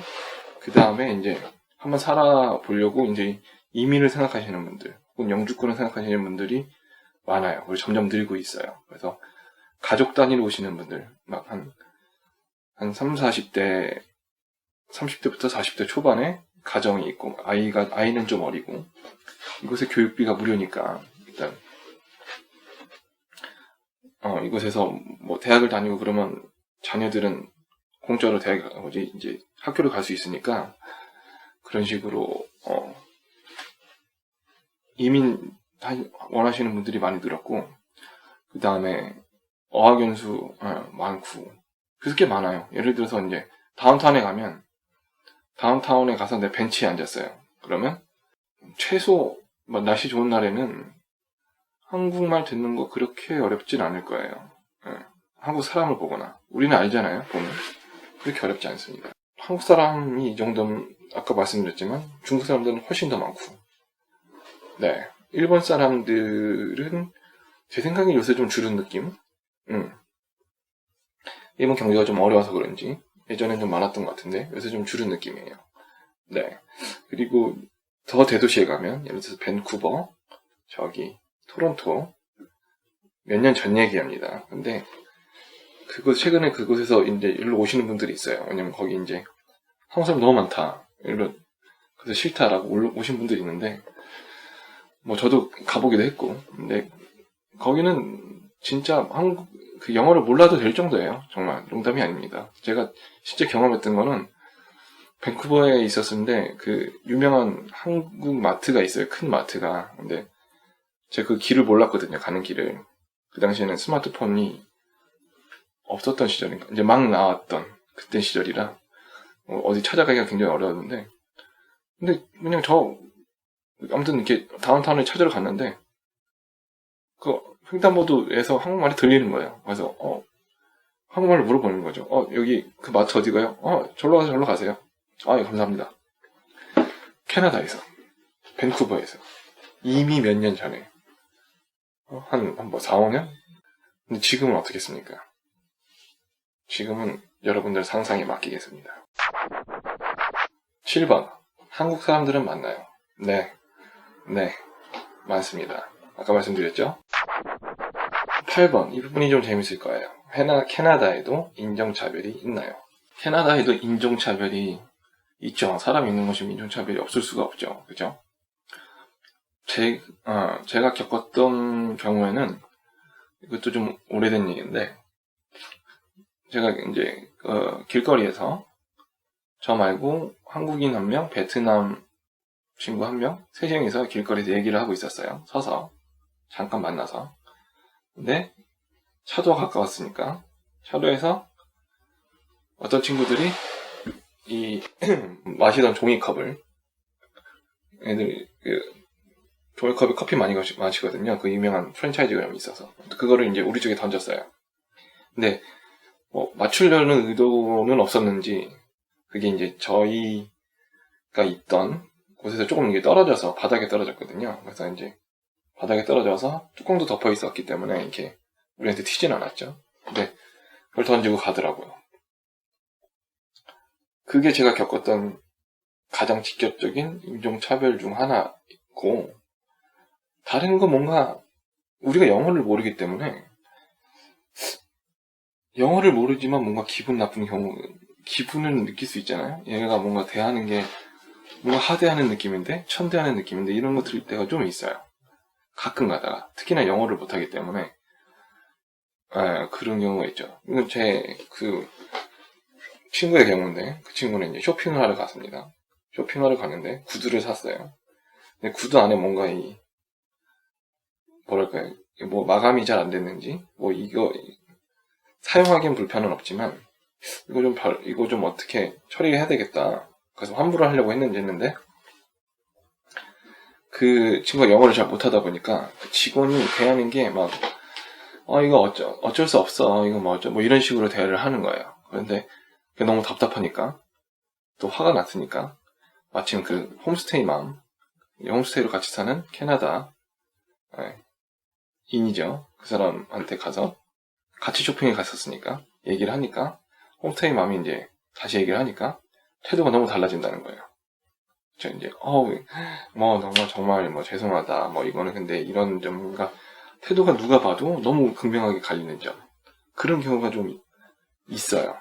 그 다음에 이제 한번 살아보려고 이제 이민을 생각하시는 분들 혹은 영주권을 생각하시는 분들이 많아요. 그리고 점점 늘고 있어요. 그래서 가족 단위로 오시는 분들 막 한 30, 40대부터 40대 초반에 가정이 있고 아이는 좀 어리고 이곳에 교육비가 무료니까 일단 이곳에서 뭐 대학을 다니고 그러면 자녀들은 공짜로 이제 학교를 갈 수 있으니까 그런 식으로 이민 원하시는 분들이 많이 늘었고 그 다음에 어학연수 많고 그래서 꽤 많아요. 예를 들어서 이제 다운타운에 가서 내 벤치에 앉았어요. 그러면 최소 날씨 좋은 날에는 한국말 듣는 거 그렇게 어렵진 않을 거예요. 한국 사람을 보거나 우리는 알잖아요. 보면 그렇게 어렵지 않습니다. 한국 사람이 이 정도면 아까 말씀드렸지만 중국 사람들은 훨씬 더 많고 일본 사람들은 제 생각에 요새 좀 줄은 느낌? 일본 경제가 좀 어려워서 그런지 예전엔 좀 많았던 것 같은데 요새 좀 줄은 느낌이에요. 그리고 더 대도시에 가면 예를 들어서 밴쿠버, 토론토 몇 년 전 얘기합니다. 근데 최근에 그곳에서 이제 일로 오시는 분들이 있어요. 왜냐면 거기 이제 한국 사람 너무 많다. 그래서 싫다라고 오신 분들이 있는데 뭐 저도 가보기도 했고 근데 거기는 진짜 영어를 몰라도 될 정도예요. 정말 농담이 아닙니다. 제가 실제 경험했던 거는 밴쿠버에 있었는데 그 유명한 한국 마트가 있어요. 큰 마트가. 근데 제가 그 길을 몰랐거든요. 가는 길을. 그 당시에는 스마트폰이 없었던 시절인가. 이제 막 나왔던 그때 시절이라 어디 찾아가기가 굉장히 어려웠는데, 근데 그냥 아무튼 이렇게 다운타운을 찾으러 갔는데 그 횡단보도에서 한국말이 들리는 거예요. 그래서 한국말로 물어보는 거죠. 여기 그 마트 어디가요? 절로 가세요. 예, 감사합니다. 캐나다에서, 밴쿠버에서 이미 몇 년 전에 한 4, 5년? 근데 지금은 어떻겠습니까? 지금은 여러분들 상상에 맡기겠습니다. 7번. 한국 사람들은 많나요? 네, 많습니다. 아까 말씀드렸죠? 8번. 이 부분이 좀 재밌을 거예요. 캐나다에도 인종차별이 있나요? 캐나다에도 인종차별이 있죠. 사람 있는 곳이면 인종차별이 없을 수가 없죠. 그죠? 제가 겪었던 경우에는, 이것도 좀 오래된 얘기인데, 제가 이제, 길거리에서 저 말고 한국인 한 명, 베트남 친구 한 명, 셋이서 길거리에서 얘기를 하고 있었어요. 서서. 잠깐 만나서. 근데, 차도가 가까웠으니까, 차도에서 어떤 친구들이 마시던 종이컵을, 애들, 종이컵에 커피 많이 마시거든요. 그 유명한 프랜차이즈가 있어서. 그거를 이제 우리 쪽에 던졌어요. 근데, 맞추려는 의도는 없었는지, 그게 이제 저희가 있던 곳에서 조금 이게 떨어져서 바닥에 떨어졌거든요. 그래서 이제 바닥에 떨어져서 뚜껑도 덮어 있었기 때문에 이렇게 우리한테 튀진 않았죠. 근데 그걸 던지고 가더라고요. 그게 제가 겪었던 가장 직접적인 인종차별 중 하나고, 다른 건 뭔가 우리가 영어를 모르기 때문에, 영어를 모르지만 뭔가 기분 나쁜 경우, 기분을 느낄 수 있잖아요. 얘가 뭔가 대하는 게 뭔가 하대하는 느낌인데, 천대하는 느낌인데, 이런 거 들을 때가 좀 있어요. 가끔 가다가. 특히나 영어를 못하기 때문에 그런 경우가 있죠. 이건 제 친구의 경우인데, 그 친구는 이제 쇼핑을 하러 갔습니다. 쇼핑하러 갔는데 구두를 샀어요. 근데 구두 안에 뭔가 뭐랄까요, 뭐 마감이 잘 안 됐는지, 이거 사용하기엔 불편은 없지만 이거 좀 어떻게 처리해야 되겠다. 그래서 환불을 하려고 했는데, 그 친구가 영어를 잘 못하다 보니까 그 직원이 대하는 게 막, 이거 어쩔 수 없어. 이거 뭐 이런 식으로 대화를 하는 거예요. 그런데 그게 너무 답답하니까, 또 화가 났으니까, 마침 그 홈스테이로 같이 사는 캐나다 인이죠. 그 사람한테 가서 같이 쇼핑에 갔었으니까 얘기를 하니까, 홈스테이 맘이 이제 다시 얘기를 하니까 태도가 너무 달라진다는 거예요. 저 이제 너무 정말 죄송하다. 이거는 근데 이런 점과 태도가 누가 봐도 너무 극명하게 갈리는 점, 그런 경우가 좀 있어요.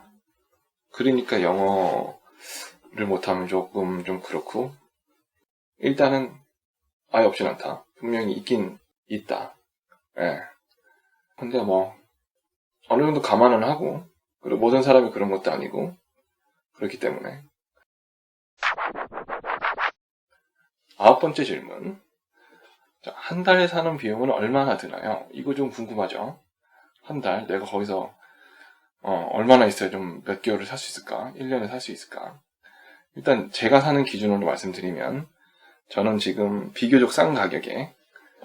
그러니까 영어를 못하면 조금 좀 그렇고, 일단은 아예 없진 않다. 분명히 있긴 있다. 예. 근데 어느 정도 감안은 하고, 그리고 모든 사람이 그런 것도 아니고, 그렇기 때문에. 9번째 질문. 한 달에 사는 비용은 얼마나 드나요? 이거 좀 궁금하죠? 한 달, 내가 거기서, 얼마나 있어야 좀 몇 개월을 살 수 있을까? 1년을 살 수 있을까? 일단, 제가 사는 기준으로 말씀드리면, 저는 지금 비교적 싼 가격에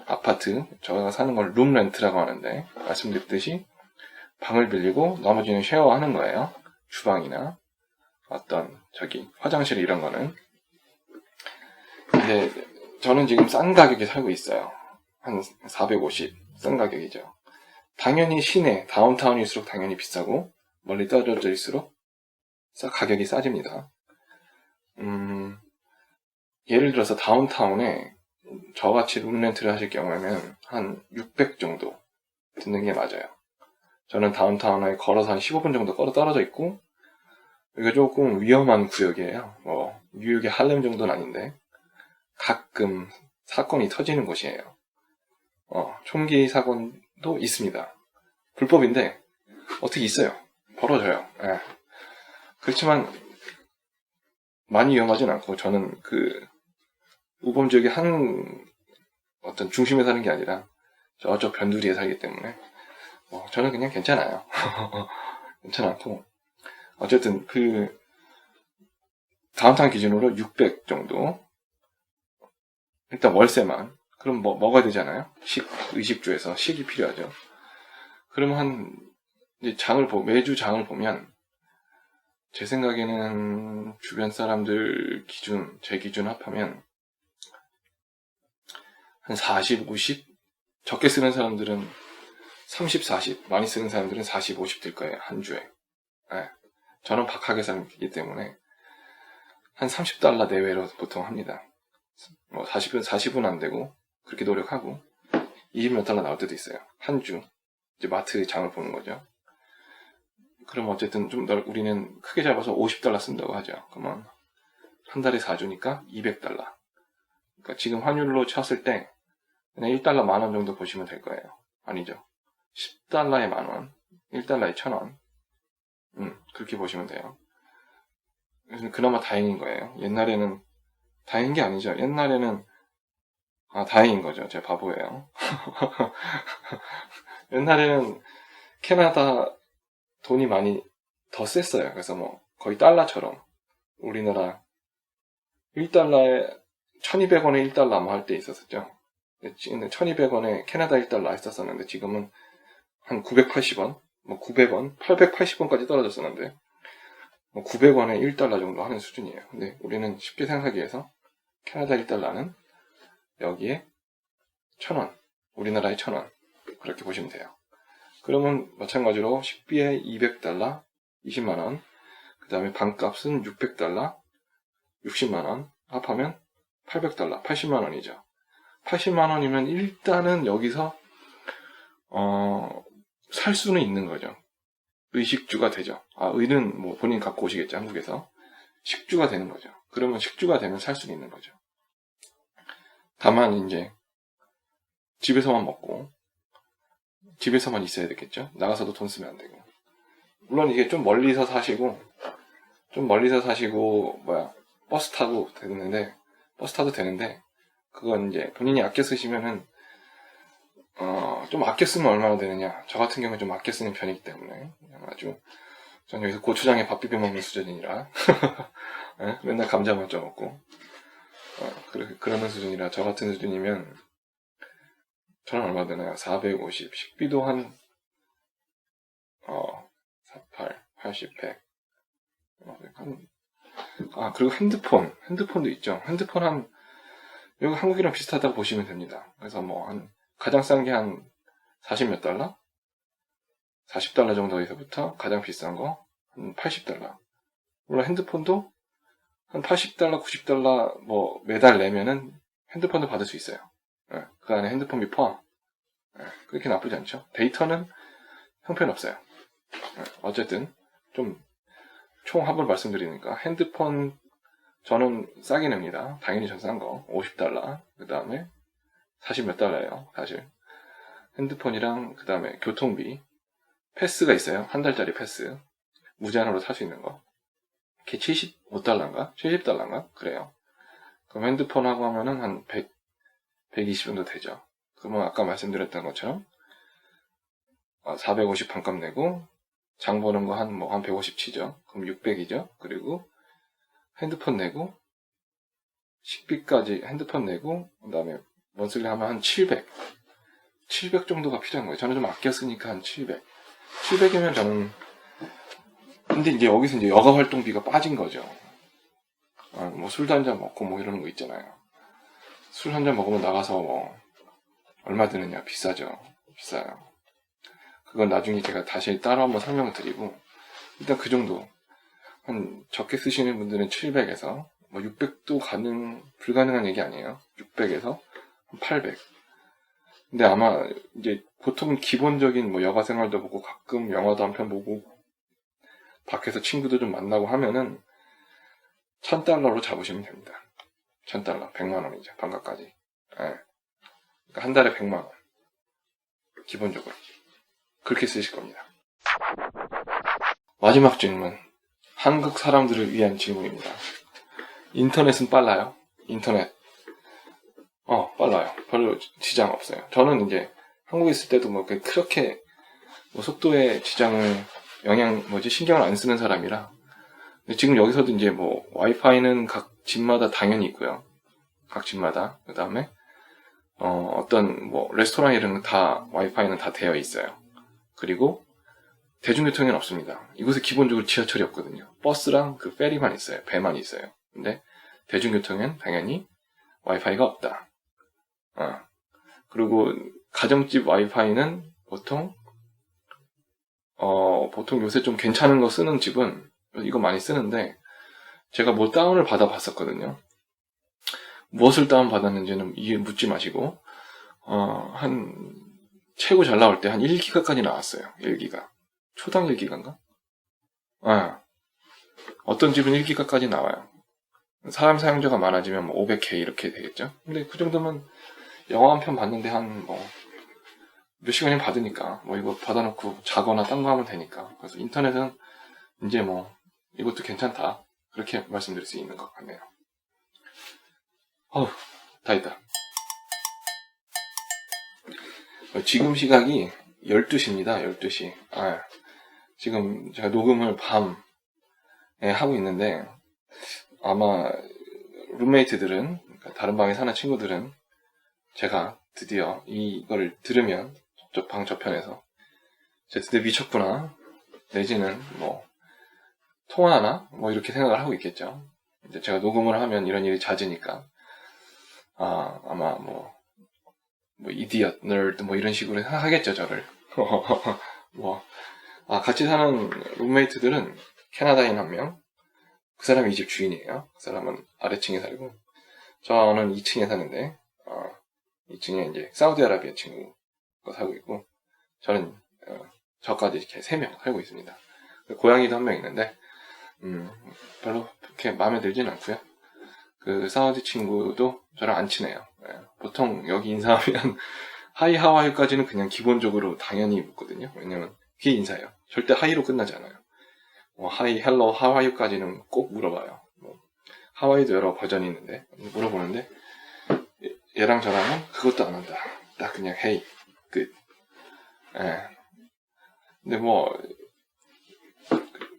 아파트, 제가 사는 걸 룸렌트라고 하는데, 말씀드렸듯이 방을 빌리고 나머지는 쉐어하는 거예요. 주방이나 화장실 이런 거는. 근데 저는 지금 싼 가격에 살고 있어요. 한 450, 싼 가격이죠. 당연히 시내, 다운타운일수록 당연히 비싸고, 멀리 떨어질수록 가격이 싸집니다. 예를 들어서 다운타운에 저같이 룸렌트를 하실 경우에는 한 600 정도 드는 게 맞아요. 저는 다운타운에 걸어서 한 15분 정도 떨어져 있고, 여기가 조금 위험한 구역이에요. 뉴욕의 할렘 정도는 아닌데 가끔 사건이 터지는 곳이에요. 총기 사건도 있습니다. 불법인데 어떻게 있어요. 벌어져요. 그렇지만 많이 위험하진 않고, 저는 그 우범 지역의 한 어떤 중심에 사는 게 아니라 저쪽 변두리에 살기 때문에 저는 그냥 괜찮아요. 괜찮았고, 어쨌든 그 다운타운 기준으로 600 정도, 일단 월세만. 그럼 먹어야 되잖아요. 의식주에서 식이 필요하죠. 그러면 이제 매주 장을 보면, 제 생각에는 주변 사람들 기준, 제 기준 합하면 한 40, 50? 적게 쓰는 사람들은 30, 40, 많이 쓰는 사람들은 40, 50 될 거예요, 한 주에. 네. 저는 박하게 살기 때문에 한 $30 내외로 보통 합니다. 40은 안 되고, 그렇게 노력하고, 20몇 달러 나올 때도 있어요. 한 주. 이제 마트 장을 보는 거죠. 그럼 어쨌든 우리는 크게 잡아서 $50 쓴다고 하죠. 그러면 한 달에 4주니까 $200. 그러니까 지금 환율로 쳤을 때 그냥 $1 10,000원 정도 보시면 될 거예요. 아니죠. $10에 10,000원, $1에 1,000원. 그렇게 보시면 돼요. 그래서 그나마 다행인 거예요. 옛날에는, 다행인 게 아니죠. 옛날에는, 다행인 거죠. 제가 바보예요. 옛날에는 캐나다 돈이 많이 더 셌어요. 그래서 거의 달러처럼 우리나라 $1에 1,200원에 $1 할 때 있었었죠. 1,200원에 캐나다 $1 했었었는데, 지금은 한 980원, 900원, 880원까지 떨어졌었는데, 900원에 $1 정도 하는 수준이에요. 근데 우리는 쉽게 생각하기 위해서 캐나다 $1는 여기에 1,000원, 우리나라의 1,000원, 그렇게 보시면 돼요. 그러면 마찬가지로 식비에 $200, 20만원, 그 다음에 방값은 $600, 60만원, 합하면 $800, 80만원이죠. 80만원이면 일단은 여기서 살 수는 있는 거죠. 의식주가 되죠. 의는 본인 갖고 오시겠죠, 한국에서. 식주가 되는 거죠. 그러면 식주가 되면 살 수는 있는 거죠. 다만 이제 집에서만 먹고 집에서만 있어야 되겠죠. 나가서도 돈 쓰면 안 되고. 물론 이게 좀 멀리서 사시고 버스 타도 되는데 그건 이제 본인이 아껴 쓰시면은 좀 아껴 쓰면 얼마나 되느냐. 저 같은 경우는 좀 아껴 쓰는 편이기 때문에 전 여기서 고추장에 밥 비벼 먹는 수준이라 네? 맨날 감자만 쪄먹고 그러는 수준이라, 저 같은 수준이면 저는 얼마 되나요? 450, 식비도 한 48, 80, 100. 그리고 핸드폰도 있죠. 핸드폰 여기 한국이랑 비슷하다고 보시면 됩니다. 그래서 가장 싼 게 한 40몇 달러? 40달러 정도에서부터 가장 비싼 거 한 80달러. 물론 핸드폰도 한 80달러, 90달러 매달 내면은 핸드폰도 받을 수 있어요. 그 안에 핸드폰비 포함. 그렇게 나쁘지 않죠. 데이터는 형편없어요. 어쨌든 좀 총합을 말씀드리니까, 핸드폰 저는 싸게 냅니다. 당연히 전 싼 거 $50. 그 다음에 40몇 달러예요, 사실. 핸드폰이랑 그 다음에 교통비, 패스가 있어요. 한 달짜리 패스, 무제한으로 탈 수 있는 거. 그게 $75인가? $70인가? 그래요. 그럼 핸드폰하고 하면은 한 120 정도 되죠. 그러면 아까 말씀드렸던 것처럼 450 반값 내고 장 보는 거 한 150 치죠. 그럼 600이죠. 그리고 핸드폰 내고 식비까지 핸드폰 내고 그 다음에 먼슬리 하면 한 700 정도가 필요한 거예요. 저는 좀 아껴 쓰니까 한 700이면 저는, 근데 이제 여기서 이제 여가 활동비가 빠진 거죠. 술도 한잔 먹고 이러는 거 있잖아요. 술 한 잔 먹으면 나가서 얼마 드느냐? 비싸죠. 비싸요. 그건 나중에 제가 다시 따로 한번 설명을 드리고, 일단 그 정도. 적게 쓰시는 분들은 700에서 600도 불가능한 얘기 아니에요. 600에서 800. 근데 아마 이제 보통은 기본적인 여가 생활도 보고 가끔 영화도 한 편 보고 밖에서 친구들 좀 만나고 하면은 $1,000로 잡으시면 됩니다. $1,000, 100만 원이죠. 반값까지. 그러니까 한 달에 100만 원. 기본적으로. 그렇게 쓰실 겁니다. 마지막 질문. 한국 사람들을 위한 질문입니다. 인터넷은 빨라요. 인터넷. 빨라요. 별로 지장 없어요. 저는 이제 한국에 있을 때도 뭐 그렇게 뭐 속도에 지장을 신경을 안 쓰는 사람이라. 근데 지금 여기서도 이제 뭐 와이파이는 각 집마다 당연히 있고요. 각 집마다. 그 다음에 어떤 뭐 레스토랑 이런 다 와이파이는 다 되어 있어요. 그리고 대중교통에는 없습니다. 이곳에 기본적으로 지하철이 없거든요. 버스랑 그 페리만 있어요. 배만 있어요. 근데 대중교통엔 당연히 와이파이가 없다. 그리고 가정집 와이파이는 보통 요새 좀 괜찮은 거 쓰는 집은 이거 많이 쓰는데, 제가 뭐 다운을 받아 봤었거든요. 무엇을 다운 받았는지는 묻지 마시고, 최고 잘 나올 때 한 1기가까지 나왔어요. 1기가. 초당 1기가인가? 어떤 집은 1기가까지 나와요. 사람 사용자가 많아지면 뭐 500K 이렇게 되겠죠. 근데 그 정도면 영화 한 편 봤는데 한 몇 시간이면 받으니까 이거 받아놓고 자거나 딴 거 하면 되니까. 그래서 인터넷은 이제 이것도 괜찮다, 그렇게 말씀드릴 수 있는 것 같네요. 다 했다. 지금 시각이 12시입니다. 12시. 지금 제가 녹음을 밤에 하고 있는데, 아마 룸메이트들은, 그러니까 다른 방에 사는 친구들은 제가 드디어 이거를 들으면 방 저편에서 제가 드디어 미쳤구나, 내지는 통화하나 이렇게 생각을 하고 있겠죠. 이제 제가 녹음을 하면 이런 일이 잦으니까 아마 이디엇, 널드 이런 식으로 생각하겠죠, 저를. 같이 사는 룸메이트들은 캐나다인 한 명, 그 사람이 이 집 주인이에요. 그 사람은 아래층에 살고, 저는 2층에 사는데, 2층에 이제 사우디아라비아 친구가 살고 있고, 저는 저까지 이렇게 3명 살고 있습니다. 고양이도 한 명 있는데 별로 그렇게 마음에 들진 않고요. 그 사우디 친구도 저랑 안 친해요. 보통 여기 인사하면 하이 하와이까지는 그냥 기본적으로 당연히 묻거든요. 왜냐면 그게 인사예요. 절대 하이로 끝나지 않아요. 하이, 헬로, 하와이까지는 꼭 물어봐요. 하와이도 여러 버전이 있는데 물어보는데, 얘랑 저랑은 그것도 안 한다. 딱 그냥 헤이, 끝. 근데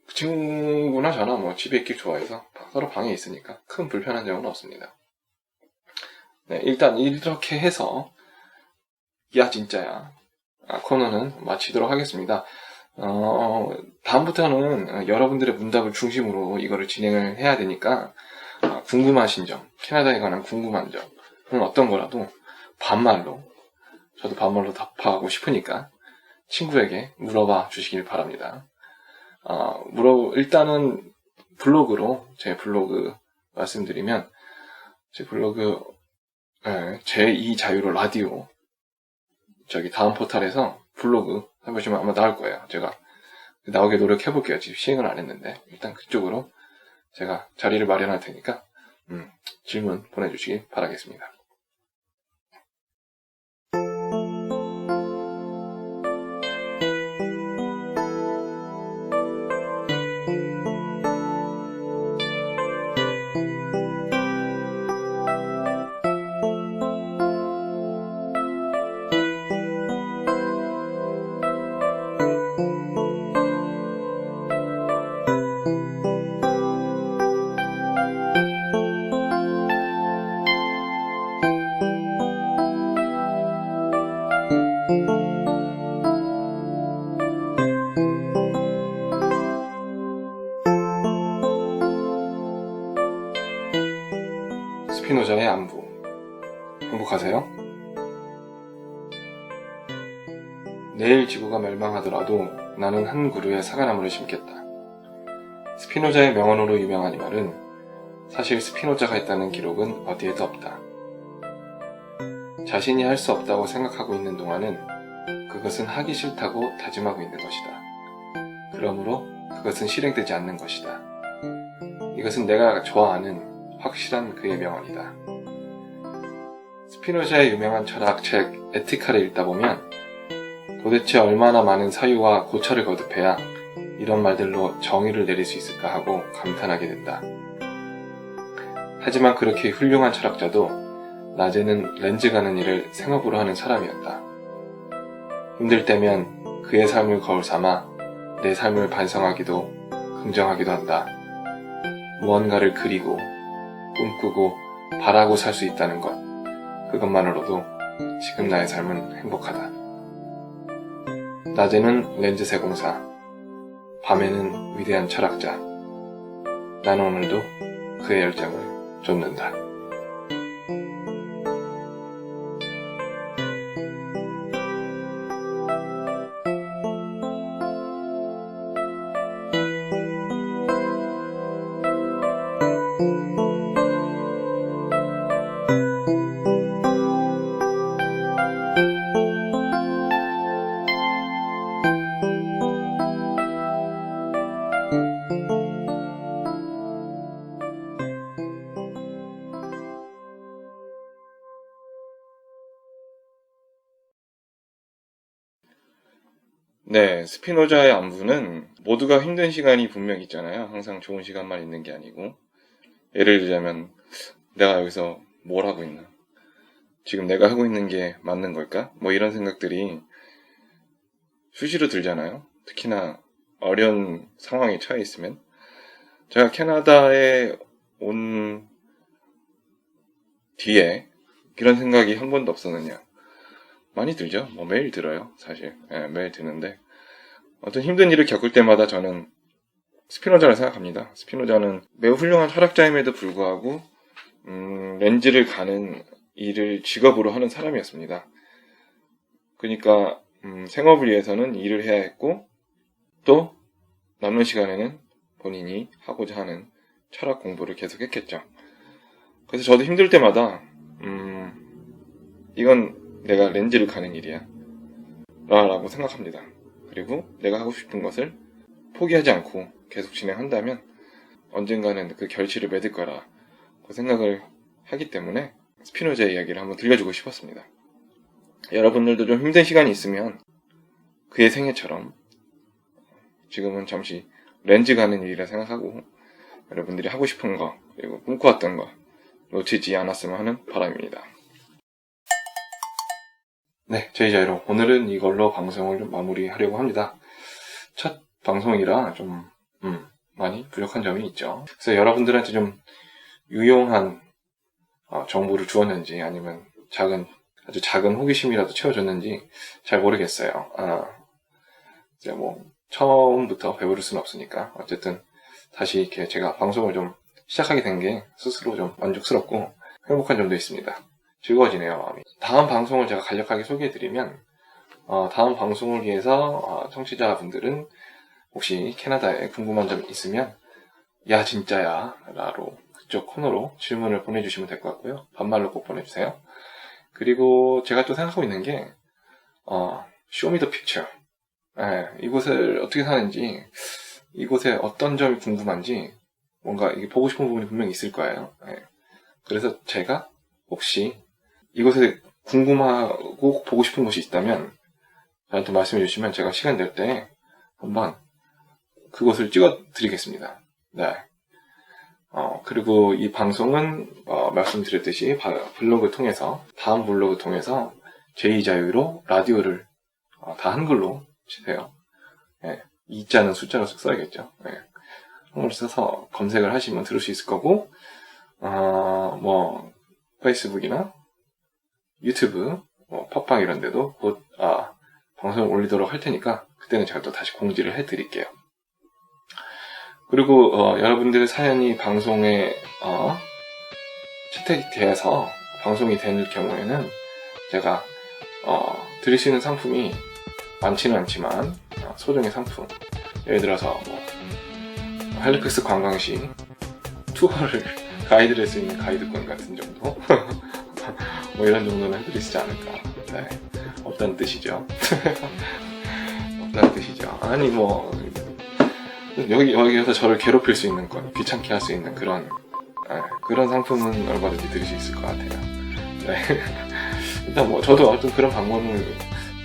그 친구나 저나 집에 있길 좋아해서 서로 방에 있으니까 큰 불편한 점은 없습니다. 네, 일단 이렇게 해서 야 진짜야 코너는 마치도록 하겠습니다. 다음부터는 여러분들의 문답을 중심으로 이거를 진행을 해야 되니까, 궁금하신 점, 캐나다에 관한 궁금한 점은 어떤 거라도 반말로, 저도 반말로 답하고 싶으니까 친구에게 물어봐 주시길 바랍니다. 일단은 블로그로, 제 블로그 말씀드리면, 제 블로그, 제2 자유로 라디오, 다음 포털에서 블로그 해보시면 아마 나올 거예요. 제가 나오게 노력해볼게요. 지금 시행을 안 했는데, 일단 그쪽으로 제가 자리를 마련할 테니까, 질문 보내주시기 바라겠습니다. 스피노자의 안부. 행복하세요? 내일 지구가 멸망하더라도 나는 한 그루의 사과나무를 심겠다. 스피노자의 명언으로 유명한 이 말은 사실 스피노자가 했다는 기록은 어디에도 없다. 자신이 할 수 없다고 생각하고 있는 동안은 그것은 하기 싫다고 다짐하고 있는 것이다. 그러므로 그것은 실행되지 않는 것이다. 이것은 내가 좋아하는 확실한 그의 명언이다. 스피노자의 유명한 철학책 에티카를 읽다 보면 도대체 얼마나 많은 사유와 고찰을 거듭해야 이런 말들로 정의를 내릴 수 있을까 하고 감탄하게 된다. 하지만 그렇게 훌륭한 철학자도 낮에는 렌즈 가는 일을 생업으로 하는 사람이었다. 힘들 때면 그의 삶을 거울 삼아 내 삶을 반성하기도 긍정하기도 한다. 무언가를 그리고 꿈꾸고 바라고 살 수 있다는 것, 그것만으로도 지금 나의 삶은 행복하다. 낮에는 렌즈 세공사, 밤에는 위대한 철학자. 나는 오늘도 그의 열정을 좇는다. 네, 스피노자의 안부는 모두가 힘든 시간이 분명히 있잖아요. 항상 좋은 시간만 있는 게 아니고, 예를 들자면 내가 여기서 뭘 하고 있나? 지금 내가 하고 있는 게 맞는 걸까? 뭐 이런 생각들이 수시로 들잖아요. 특히나 어려운 상황에 처해 있으면. 제가 캐나다에 온 뒤에 그런 생각이 한 번도 없었느냐? 많이 들죠? 뭐 매일 들어요, 사실. 매일 드는데 어떤 힘든 일을 겪을 때마다 저는 스피노자를 생각합니다. 스피노자는 매우 훌륭한 철학자임에도 불구하고 렌즈를 가는 일을 직업으로 하는 사람이었습니다. 그러니까 생업을 위해서는 일을 해야 했고, 또 남는 시간에는 본인이 하고자 하는 철학 공부를 계속했겠죠. 그래서 저도 힘들 때마다 이건 내가 렌즈를 가는 일이야 라고 생각합니다. 그리고 내가 하고 싶은 것을 포기하지 않고 계속 진행한다면 언젠가는 그 결실을 맺을 거라 그 생각을 하기 때문에 스피노자의 이야기를 한번 들려주고 싶었습니다. 여러분들도 좀 힘든 시간이 있으면 그의 생애처럼 지금은 잠시 렌즈 가는 일이라 생각하고 여러분들이 하고 싶은 거 그리고 꿈꿔왔던 거 놓치지 않았으면 하는 바람입니다. 네, 제이자이로 오늘은 이걸로 방송을 좀 마무리하려고 합니다. 첫 방송이라 좀 많이 부족한 점이 있죠. 그래서 여러분들한테 좀 유용한 정보를 주었는지 아니면 아주 작은 호기심이라도 채워줬는지 잘 모르겠어요. 이제 뭐 처음부터 배부를 수는 없으니까 어쨌든 다시 이렇게 제가 방송을 좀 시작하게 된 게 스스로 좀 만족스럽고 행복한 점도 있습니다. 즐거워지네요, 마음이. 다음 방송을 제가 간략하게 소개해드리면 다음 방송을 위해서 청취자분들은 혹시 캐나다에 궁금한 점 있으면 야 진짜야 라로 그쪽 코너로 질문을 보내주시면 될 것 같고요. 반말로 꼭 보내주세요. 그리고 제가 또 생각하고 있는 게 쇼미더 픽처, 이곳을 어떻게 사는지, 이곳에 어떤 점이 궁금한지 뭔가 이게 보고 싶은 부분이 분명히 있을 거예요. 그래서 제가 혹시 이곳에 궁금하고 보고 싶은 곳이 있다면 저한테 말씀해 주시면 제가 시간 될 때 한번 그곳을 찍어 드리겠습니다. 네. 그리고 이 방송은 말씀드렸듯이 다음 블로그 통해서 제2자유로 라디오를 다 한글로 치세요. 이자는 숫자로 써야겠죠. 한글로 써서 검색을 하시면 들을 수 있을 거고, 뭐 페이스북이나 유튜브, 팟빵 이런 데도 곧 방송을 올리도록 할 테니까 그때는 제가 또 다시 공지를 해드릴게요. 그리고 여러분들의 사연이 방송에 채택이 돼서 방송이 될 경우에는 제가 드릴 수 있는 상품이 많지는 않지만 소정의 상품, 예를 들어서 뭐 헬리크스 관광시 투어를 가이드를 할 수 있는 가이드권 같은 정도 뭐 이런 정도는 해드릴 수 있지 않을까. 네. 없다는 뜻이죠. 없다는 뜻이죠. 아니 뭐 여기에서 저를 괴롭힐 수 있는 것, 귀찮게 할 수 있는 그런 상품은 얼마든지 드릴 수 있을 것 같아요. 네. 일단 뭐 저도 어떤 그런 방법을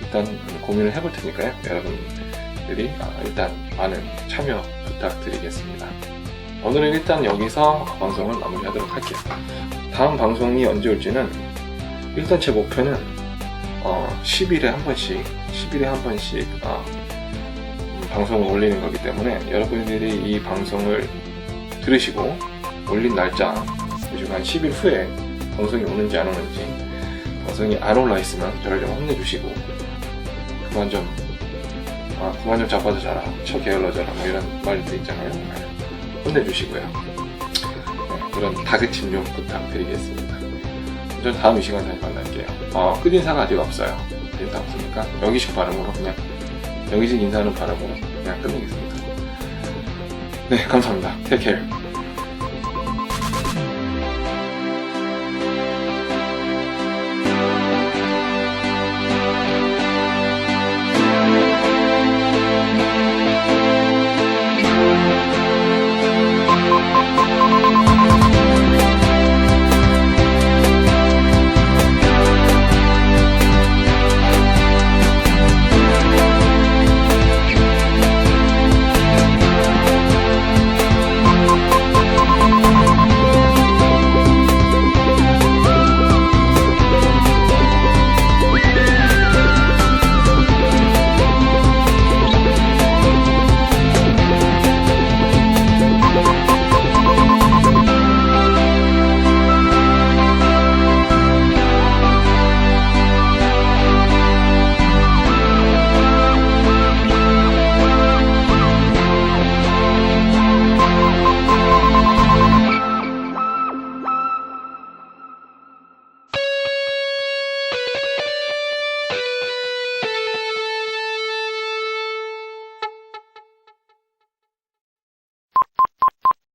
일단 고민을 해볼 테니까요. 여러분들이 일단 많은 참여 부탁드리겠습니다. 오늘은 일단 여기서 방송을 마무리하도록 할게요. 다음 방송이 언제 올지는 일단 제 목표는 10일에 한 번씩 방송을 올리는 거기 때문에 여러분들이 이 방송을 들으시고 올린 날짜 그리고 한 10일 후에 방송이 오는지 안 오는지, 방송이 안 올라 있으면 저를 좀 혼내주시고 그만 좀 자빠져 자라, 쳐 게을러져라 뭐 이런 말들 있잖아요. 혼내주시고요. 네, 그런 다그침 좀 부탁드리겠습니다. 전 다음 이 시간 다시 만날게요. 끝인사가 아직 없어요. 인사 없으니까 여기식 발음으로 그냥 여기식 인사하는 발음으로 그냥 끝내겠습니다. 네, 감사합니다. Take care.